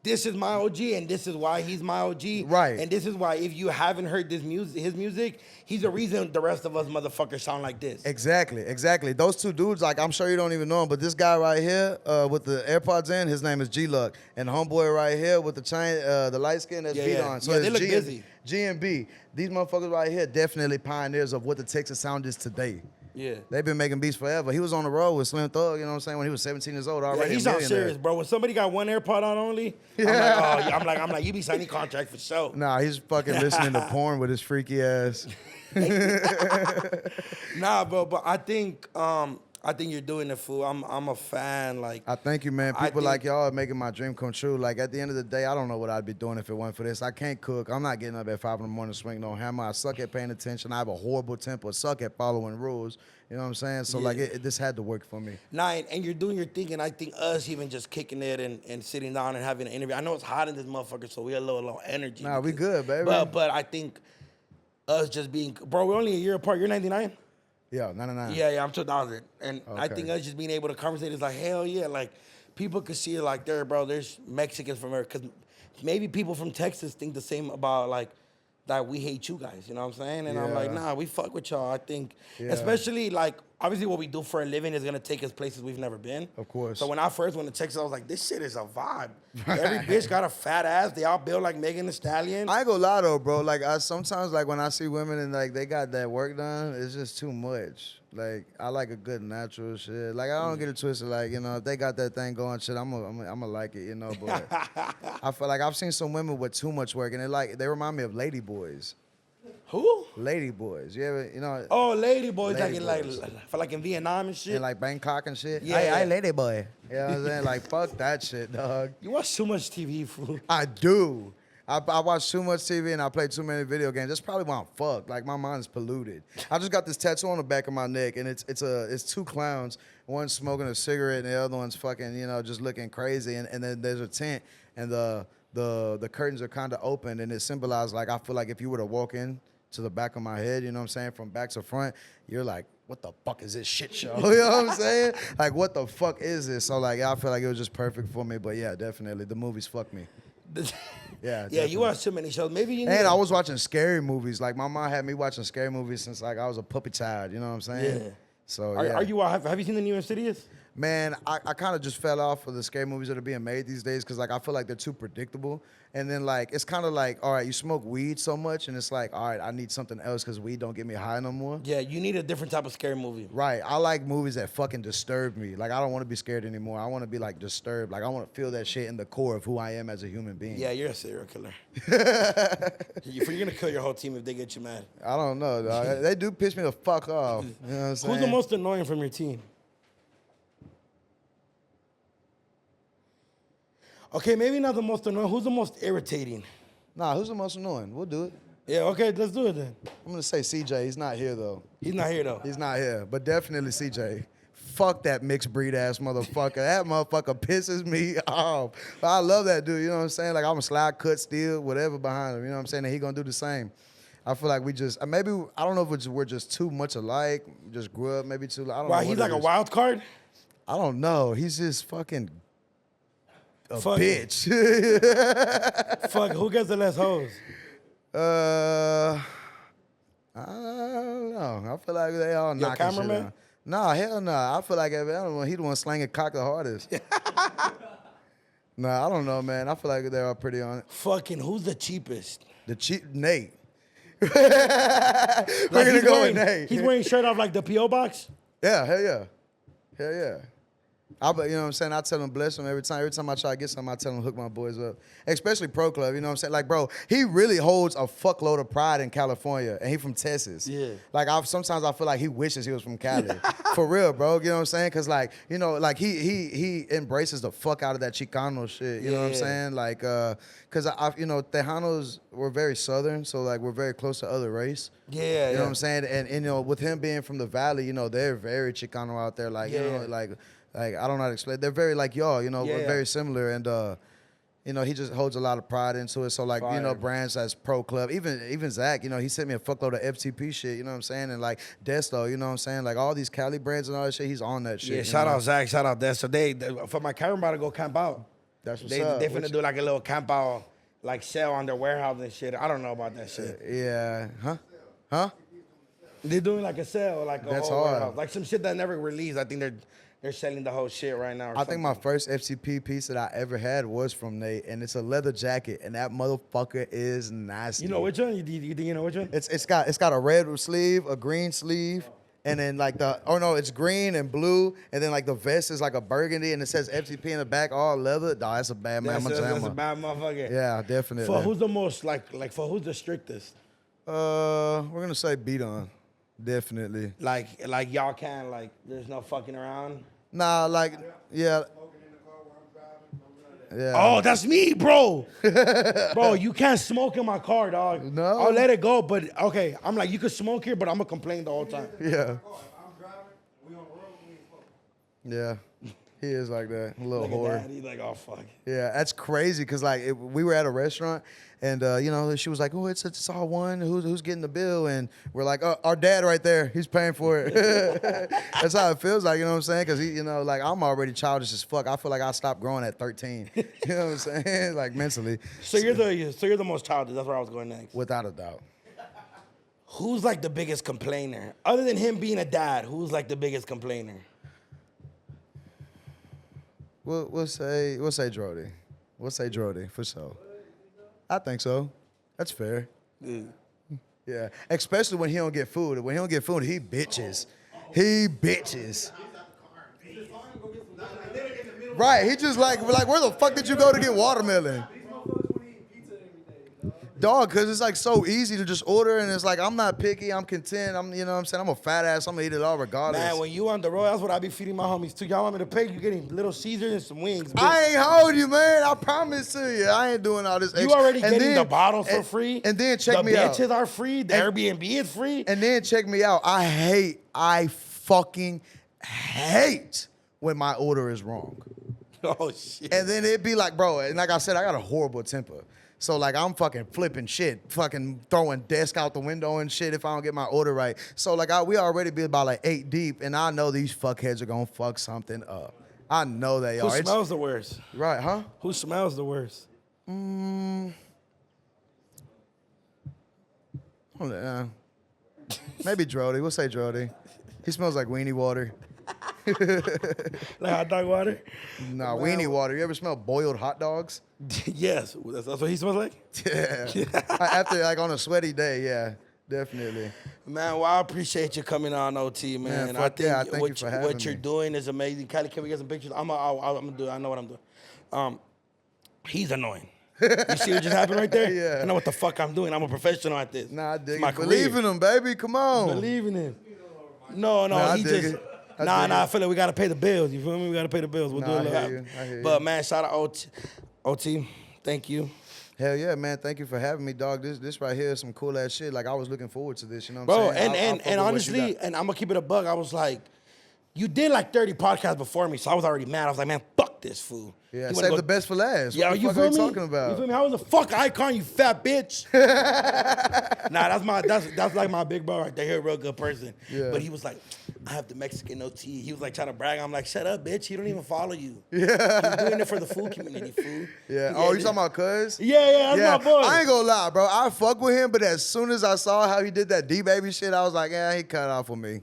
this is my OG, and this is why he's my OG. Right. And this is why if you haven't heard his music, he's the reason the rest of us motherfuckers sound like this. Exactly. Those two dudes, like, I'm sure you don't even know him, but this guy right here with the AirPods in, his name is G-Luck. And the homeboy right here with the chain, the light skin that's beat on. So they look busy. G and B. These motherfuckers right here definitely pioneers of what the Texas sound is today. Yeah. They've been making beats forever. He was on the road with Slim Thug, you know what I'm saying, when he was 17 years old already. Yeah, he sounds serious, bro. When somebody got one AirPod on only, I'm like, you be signing contract for sure. Nah, he's fucking listening to porn with his freaky ass. Nah, bro, but I think you're doing it, fool. I'm a fan. Like, I thank you, man. People like y'all are making my dream come true. Like, at the end of the day, I don't know what I'd be doing if it wasn't for this. I can't cook. I'm not getting up at 5 in the morning to swing no hammer. I suck at paying attention. I have a horrible temper. Suck at following rules. You know what I'm saying? So, like, this had to work for me. Nah, and you're doing your thing, and I think us even just kicking it and sitting down and having an interview. I know it's hot in this motherfucker, so we have a little energy. Nah, we good, baby. But I think us just being, bro, we're only a year apart. You're 99? Yeah, 99. Yeah, I'm 2000. And I Okay. think us just being able to conversate is like, hell yeah. Like, people could see it like, there's Mexicans from there. Because maybe people from Texas think the same about, like, that we hate you guys. You know what I'm saying? And I'm like, nah, we fuck with y'all. I think, especially, like, obviously what we do for a living is going to take us places we've never been. Of course. So when I first went to Texas, I was like, this shit is a vibe. Every bitch got a fat ass. They all built like Megan Thee Stallion. I ain't gonna lie though, bro. Like, I sometimes, like, when I see women and like they got that work done, it's just too much. Like, I like a good natural shit. Like, I don't get it twisted. Like, you know, if they got that thing going, shit, I'm gonna like it, you know. But I feel like I've seen some women with too much work, and they remind me of lady boys. Who? Lady boys. You ever, you know? Oh, lady boys, Lady like boys. for like in Vietnam and shit. And like Bangkok and shit. Yeah, Hey, yeah. lady boy. You know what I'm saying? Like, fuck that shit, dog. You watch too much TV, fool. I do. I watch too much TV and I play too many video games. That's probably why I'm fucked. Like, my mind is polluted. I just got this tattoo on the back of my neck, and it's two clowns. One's smoking a cigarette and the other one's fucking, you know, just looking crazy. And then there's a tent, and the curtains are kind of open, and it symbolizes, like, I feel like if you were to walk in to the back of my head, you know what I'm saying, from back to front, you're like, what the fuck is this shit show? You know what I'm saying? Like, what the fuck is this? So, like, I feel like it was just perfect for me. But yeah, definitely, the movies fuck me. Yeah, definitely. You watch too many shows. Maybe you need And I was watching scary movies. Like, my mom had me watching scary movies since, like, I was a puppy child. You know what I'm saying? Yeah. So, Are yeah. have you seen the new Insidious? Man, I kind of just fell off of the scary movies that are being made these days because, like, I feel like they're too predictable. And then, like, it's kind of like, all right, you smoke weed so much, and it's like, all right, I need something else because weed don't get me high no more. Yeah, you need a different type of scary movie. Right. I like movies that fucking disturb me. Like, I don't want to be scared anymore. I want to be, like, disturbed. Like, I want to feel that shit in the core of who I am as a human being. Yeah, you're a serial killer. You're gonna kill your whole team if they get you mad. I don't know, dog. They do piss me the fuck off. You know what I'm saying? Who's the most annoying from your team? Okay, maybe not the most annoying. Who's the most irritating? Nah, who's the most annoying? We'll do it. Yeah, okay, let's do it then. I'm going to say CJ. He's not here, though. He's not here though. He's not here, but definitely CJ. Fuck that mixed breed ass motherfucker. That motherfucker pisses me off. But I love that dude, you know what I'm saying? Like, I'm going to slide, cut, steal, whatever behind him, you know what I'm saying? And he going to do the same. I feel like we just, maybe, I don't know if we're just too much alike, just grew up maybe too, I don't know. Why, what he's it like a is. wild card? I don't know. He's just fucking a Fuck. bitch. Fuck, who gets the less hoes? I don't know. I feel like they all Your knocking shit cameraman? down. Nah, hell no. I feel like he the one slanging cock the hardest. Nah, I don't know, man. I feel like they're all pretty on it. Fucking, who's the cheapest? The cheap Nate. We're Like, gonna go with Nate. He's wearing shirt off like the P.O. box? Yeah, hell yeah. Hell yeah. You know what I'm saying? I tell him bless him every time. Every time I try to get something, I tell him hook my boys up. Especially Pro Club, you know what I'm saying? Like, bro, he really holds a fuckload of pride in California, and he from Texas. Yeah. Like, sometimes I feel like he wishes he was from Cali. For real, bro. You know what I'm saying? Because, like, you know, like, he embraces the fuck out of that Chicano shit. You know what I'm saying? Like, because, you know, Tejanos, we're very Southern, so, like, we're very close to other race. Yeah, You know what I'm saying? And, you know, with him being from the Valley, you know, they're very Chicano out there. Like, you know, like I don't know how to explain. They're very like y'all, you know, we're very similar. And, you know, he just holds a lot of pride into it. So, like, you know, brands as Pro Club, even Zach, you know, he sent me a fuckload of FTP shit, you know what I'm saying? And, like, Desto, you know what I'm saying? Like, all these Cali brands and all that shit, he's on that shit. Yeah, shout out Zach, shout out Desto. They for my camera about to go camp out. That's what's they up. They finna do like a little camp out, like sale on their warehouse and shit. I don't know about that shit. Yeah. Huh? They're doing like a sale, like a That's whole hard. warehouse. Like some shit that never released. I think they're selling the whole shit right now. I think my first FTP piece that I ever had was from Nate, and it's a leather jacket, and that motherfucker is nasty. You know which one? You think you know which one? It's got a red sleeve, a green sleeve, and then like it's green and blue, and then like the vest is like a burgundy, and it says FTP in the back, all leather. Nah, that's a bad man. That's a bad motherfucker. Yeah, definitely. For who's the most like for who's the strictest? We're gonna say beat on, definitely. Like y'all can't like. There's no fucking around. Nah, like yeah. Yeah. Oh, that's me, bro. Bro, you can't smoke in my car, dog. No. I'll let it go, but okay. I'm like, you can smoke here, but I'm gonna complain the whole time. Yeah. Yeah. He is like that, a little Look whore. at that. He's like, oh fuck. Yeah, that's crazy because like we were at a restaurant and you know she was like, oh, it's all one. Who's getting the bill? And we're like, oh, our dad right there, he's paying for it. That's how it feels like, you know what I'm saying? Because you know, like I'm already childish as fuck. I feel like I stopped growing at 13. You know what I'm saying? Like mentally. So you're the most childish. That's where I was going next. Without a doubt. Who's like the biggest complainer? Other than him being a dad, who's like the biggest complainer? We'll say Drody. We'll say Drody for sure. I think so. That's fair. Yeah, especially when he don't get food. When he don't get food, he bitches. He bitches. Right, he just like where the fuck did you go to get watermelon? Dog, cause it's like so easy to just order, and it's like I'm not picky, I'm content. You know what I'm saying? I'm a fat ass. I'm gonna eat it all regardless. Man, when you on the road, that's what I be feeding my homies too. Y'all want me to pay? You getting little Caesars and some wings. Bitch. I ain't hold you, man. I promise to you, I ain't doing all this. You already getting the bottles for free. And then check me out. The benches are free. The Airbnb is free. And then check me out. I fucking hate when my order is wrong. Oh shit. And then it'd be like, bro, and like I said, I got a horrible temper. So like I'm fucking flipping shit, fucking throwing desk out the window and shit if I don't get my order right. So like we already be about like 8 deep, and I know these fuckheads are gonna fuck something up. I know they are. Who smells the worst? Right, huh? Who smells the worst? Hold on. Maybe Drody. We'll say Drody. He smells like weenie water. Like hot dog water? Nah, weenie water. You ever smell boiled hot dogs? Yes. That's what he smells like? Yeah. After like on a sweaty day, yeah. Definitely. Man, well, I appreciate you coming on, OT, man. Man, I fuck think yeah, thank you for having what you're me. doing is amazing. Cali, can we get some pictures? I'm gonna do it. I know what I'm doing. He's annoying. You see what just happened right there? Yeah. I know what the fuck I'm doing. I'm a professional at this. Nah, I dig My it. Believe in him, baby. Come on. Believe in him. No, Nah, I he dig just. it. I Nah, dig I it. feel like we gotta pay the bills. You feel me? We gotta pay the bills. We'll do Nah, a little. I hear you. But man, shout out OT. Thank you. Hell yeah, man. Thank you for having me, dog. This right here is some cool ass shit. Like I was looking forward to this, you know what I'm Bro, saying? and I'll fuck with what you honestly, got. and I'm gonna keep it a bug. I was like, you did like 30 podcasts before me, so I was already mad. I was like, man, fuck this fool. Yeah, He wanna save the best for last. Yeah, What the you fuck feel are me? you talking about? You feel me? I was a fuck icon, you fat bitch. Nah, that's like my big bro right there. He's a real good person. Yeah. But he was like, I have the Mexican OT. He was like trying to brag. I'm like, shut up, bitch. He don't even follow you. Yeah. He's doing it for the food community, fool. Yeah. Oh, you talking about Cuz? Yeah, that's my boy. I ain't gonna lie, bro. I fuck with him, but as soon as I saw how he did that D-Baby shit, I was like, yeah, he cut off for me.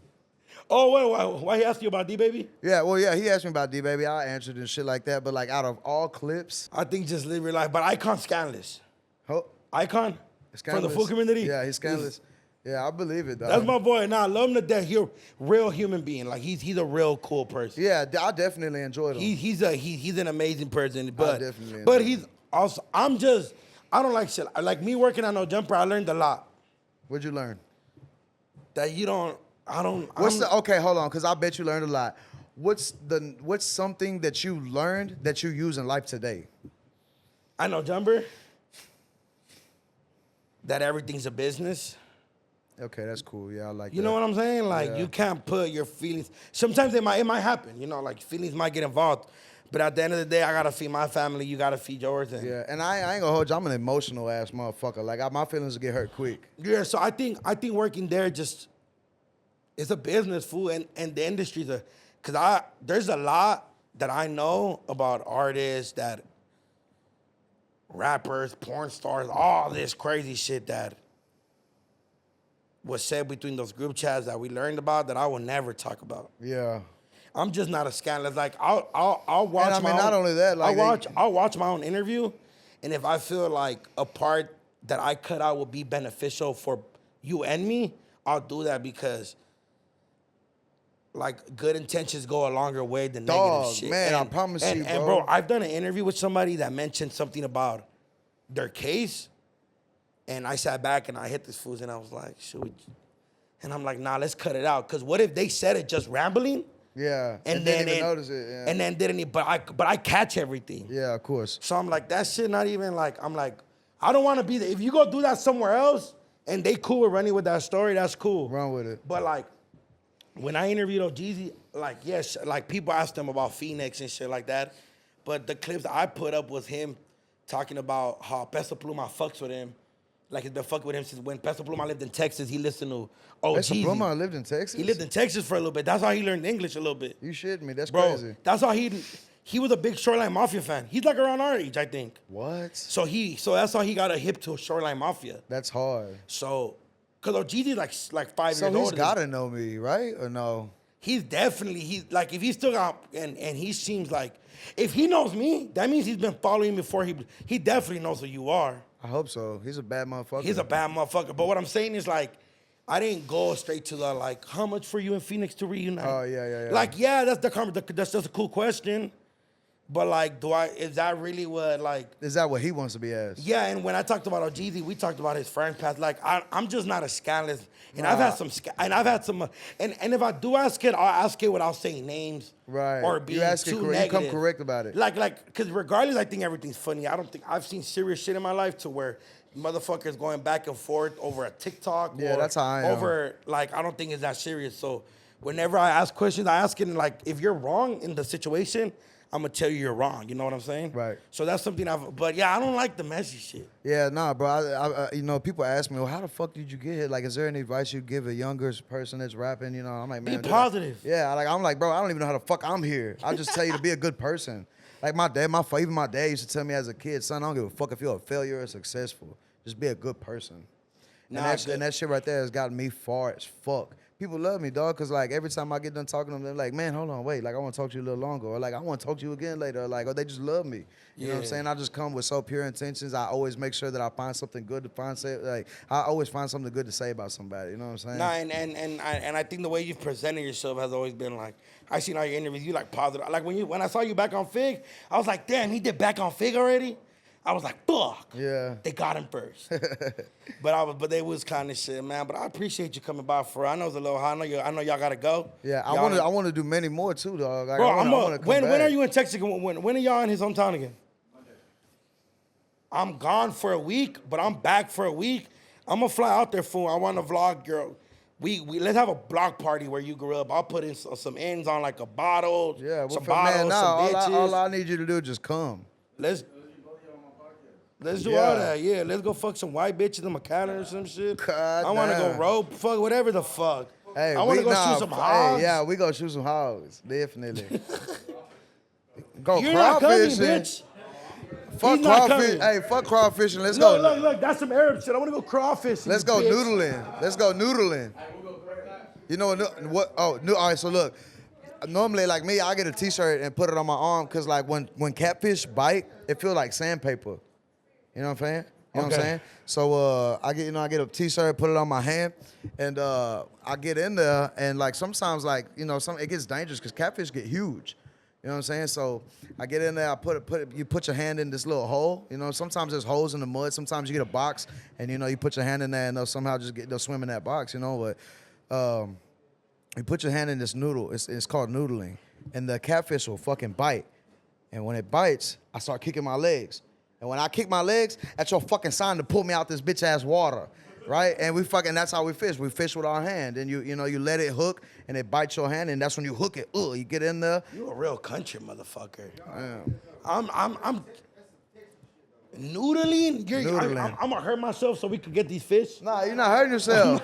Oh, wait, why he asked you about D-Baby? Yeah, well, yeah, he asked me about D-Baby. I answered and shit like that. But like out of all clips, I think just live your life. But Icon scandalous. oh, Icon? From the scandalous. food community? Yeah, he's scandalous. Yeah, I believe it, dog. That's my boy. Nah, I love him to death. He's a real human being. Like he's a real cool person. Yeah, I definitely enjoyed him. He's an amazing person. But definitely but enjoy he's also I don't like shit. Like me working on No Jumper, I learned a lot. What'd you learn? That you don't. Okay, hold on, because I bet you learned a lot. What's something that you learned that you use in life today? I know Jumper. That everything's a business. Okay, that's cool. Yeah, I like that. You know what I'm saying? Like you can't put your feelings. Sometimes it might happen. You know, like feelings might get involved. But at the end of the day, I gotta feed my family. You gotta feed yours. Yeah, and I ain't gonna hold you. I'm an emotional ass motherfucker. Like my feelings get hurt quick. Yeah, so I think working there just it's a business, fool, and the industry's there's a lot that I know about artists, that rappers, porn stars, all this crazy shit that was said between those group chats that we learned about that I will never talk about. Yeah. I'm just not a scandalous. Like I'll watch. And I mean, not only that, like I'll watch my own interview, and if I feel like a part that I cut out will be beneficial for you and me, I'll do that because like good intentions go a longer way than negative shit. Man, I promise you, bro. And bro, I've done an interview with somebody that mentioned something about their case, and I sat back and I hit this fool and I was like, should we? And I'm like, nah, let's cut it out. Cause what if they said it just rambling? Yeah, and didn't even notice it. Yeah. And then didn't. But I catch everything. Yeah, of course. So I'm like, that shit not even like. I'm like, I don't want to be there. If you go do that somewhere else and they cool with running with that story, that's cool. Run with it. But like, when I interviewed OGZ, like yes, like people asked him about Phoenix and shit like that, but the clips I put up was him talking about how Peso Pluma fucks with him. Like he's been fucking with him since when Peso Pluma lived in Texas. He listened to OGZ. Peso Pluma lived in Texas? He lived in Texas for a little bit. That's how he learned English a little bit. You shitting me. That's Bro, crazy. that's how he was a big Shoreline Mafia fan. He's like around our age, I think. What? So that's how he got a hip to Shoreline Mafia. That's hard. So, cause OGZ like 5 So years old. he's gotta know me, right? Or no? He's definitely like if he's still got and he seems like if he knows me, that means he's been following me before he definitely knows who you are. I hope so. He's a bad motherfucker. He's a bad motherfucker. But what I'm saying is like, I didn't go straight to the like, how much for you in Phoenix to reunite? Oh yeah. Like that's just a cool question. But like, is that really what like? Is that what he wants to be asked? Yeah, and when I talked about OGZ, we talked about his friend path. Like, I'm just not a scandalous, and I've had some, and if I do ask it, I'll ask it without saying names, Right. Or being you ask too it correct. negative. You come correct about it. Like, because regardless, I think everything's funny. I don't think I've seen serious shit in my life to where motherfuckers going back and forth over a TikTok. Yeah, or that's how I am. Over like, I don't think it's that serious. So whenever I ask questions, I ask it in like, if you're wrong in the situation, I'm gonna tell you you're wrong. You know what I'm saying? Right. So that's something but yeah, I don't like the messy shit. Yeah, nah, bro. I people ask me, well, how the fuck did you get here? Like, is there any advice you give a younger person that's rapping? You know, I'm like, man, be positive. Yeah, I'm like, bro, I don't even know how the fuck I'm here. I'll just tell you to be a good person. Like even my dad used to tell me as a kid, son, I don't give a fuck if you're a failure or successful. Just be a good person. And that shit right there has gotten me far as fuck. People love me, dog, because, like, every time I get done talking to them, they're like, man, hold on, wait. Like, I want to talk to you a little longer. Or, like, I want to talk to you again later. Or they just love me. You know what I'm saying? I just come with so pure intentions. I always make sure that I find something good to say. Like, I always find something good to say about somebody. You know what I'm saying? Nah, and I think the way you've presented yourself has always been, like, I seen all your interviews, you, like, positive. Like, when I saw you back on Fig, I was like, damn, he did back on Fig already? I was like, fuck. Yeah. They got him first. but they was kind of shit, man. But I appreciate you coming by for. I know it's a little hot. I know y'all gotta go. Yeah, I want to do many more too, dog. Like, Bro, when are you in Texas? When are y'all in his hometown again? Monday. I'm gone for a week, but I'm back for a week. I'm gonna fly out there, fool. I want to vlog, girl. We let's have a block party where you grew up. I'll put in some ends on like a bottle. Yeah, some bottles, some bitches. all I need you to do is just come. Let's do all that, yeah. Let's go fuck some white bitches in McAllen or some shit. God I want to go damn. rope, fuck whatever the fuck. Hey, I want to go shoot some hogs. Hey, yeah, we go shoot some hogs, definitely. Go You're not coming, crawfishing. bitch. Fuck He's not crawfish. coming. Hey, fuck crawfishing. Let's Look, go. look, that's some Arab shit. I want to go crawfishing. Let's go bitch. noodling. Let's go noodling. You know what? Oh, all right. So look, normally like me, I get a T-shirt and put it on my arm because like when catfish bite, it feels like sandpaper. You know what I'm saying? You know what I'm Okay. saying? So I get a t-shirt, put it on my hand, and I get in there, and like sometimes like it gets dangerous because catfish get huge. You know what I'm saying? So I get in there, you put your hand in this little hole. Sometimes there's holes in the mud. Sometimes you get a box, and you put your hand in there, and they'll somehow they'll swim in that box. But you put your hand in this noodle. It's called noodling, and the catfish will fucking bite. And when it bites, I start kicking my legs. And when I kick my legs, that's your fucking sign to pull me out this bitch ass water, right? And that's how we fish. We fish with our hand, and you let it hook, and it bites your hand, and that's when you hook it. You get in there. You a real country motherfucker. Damn. I'm noodling. Noodling. I'm gonna hurt myself so we could get these fish. Nah, you're not hurting yourself.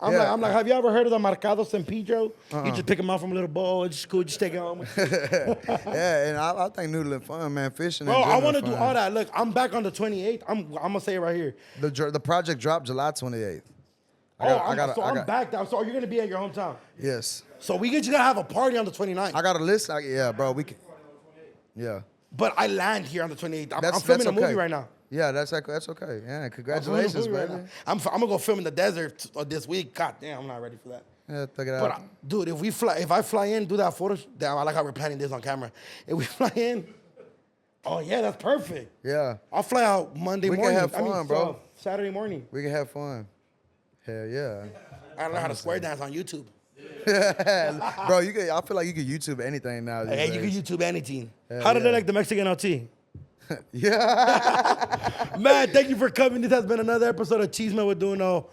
I'm like, have you ever heard of the Mercado San Pedro? You just pick them out from a little bowl. It's cool. Just take it home. Yeah, and I think noodling fun, man. Fishing. Bro, I want to do all that. Look, I'm back on the 28th. I'm gonna say it right here. The project dropped July 28th. I'm back down. So you're gonna be at your hometown. Yes. So we just gotta have a party on the 29th. I got a list. Yeah, bro. We can. Yeah. But I land here on the 28th. I'm That's filming a okay. movie right now. Yeah, that's okay. Yeah, congratulations, Right baby. now. I'm gonna go film in the desert this week. God damn, I'm not ready for that. Yeah, check it But out. dude, if I fly in, do that photo. Damn, I like how we're planning this on camera. If we fly in, oh yeah, that's perfect. Yeah, I'll fly out Monday We can morning. have fun, bro. Saturday morning. we can have fun. Hell yeah. I learned how to square dance on YouTube. Bro, I feel like you could YouTube anything now. these Hey, you can days. YouTube anything. Hell How did they yeah. like the Mexican OT? Yeah. Man, thank you for coming. This has been another episode of Chisme with Doknow.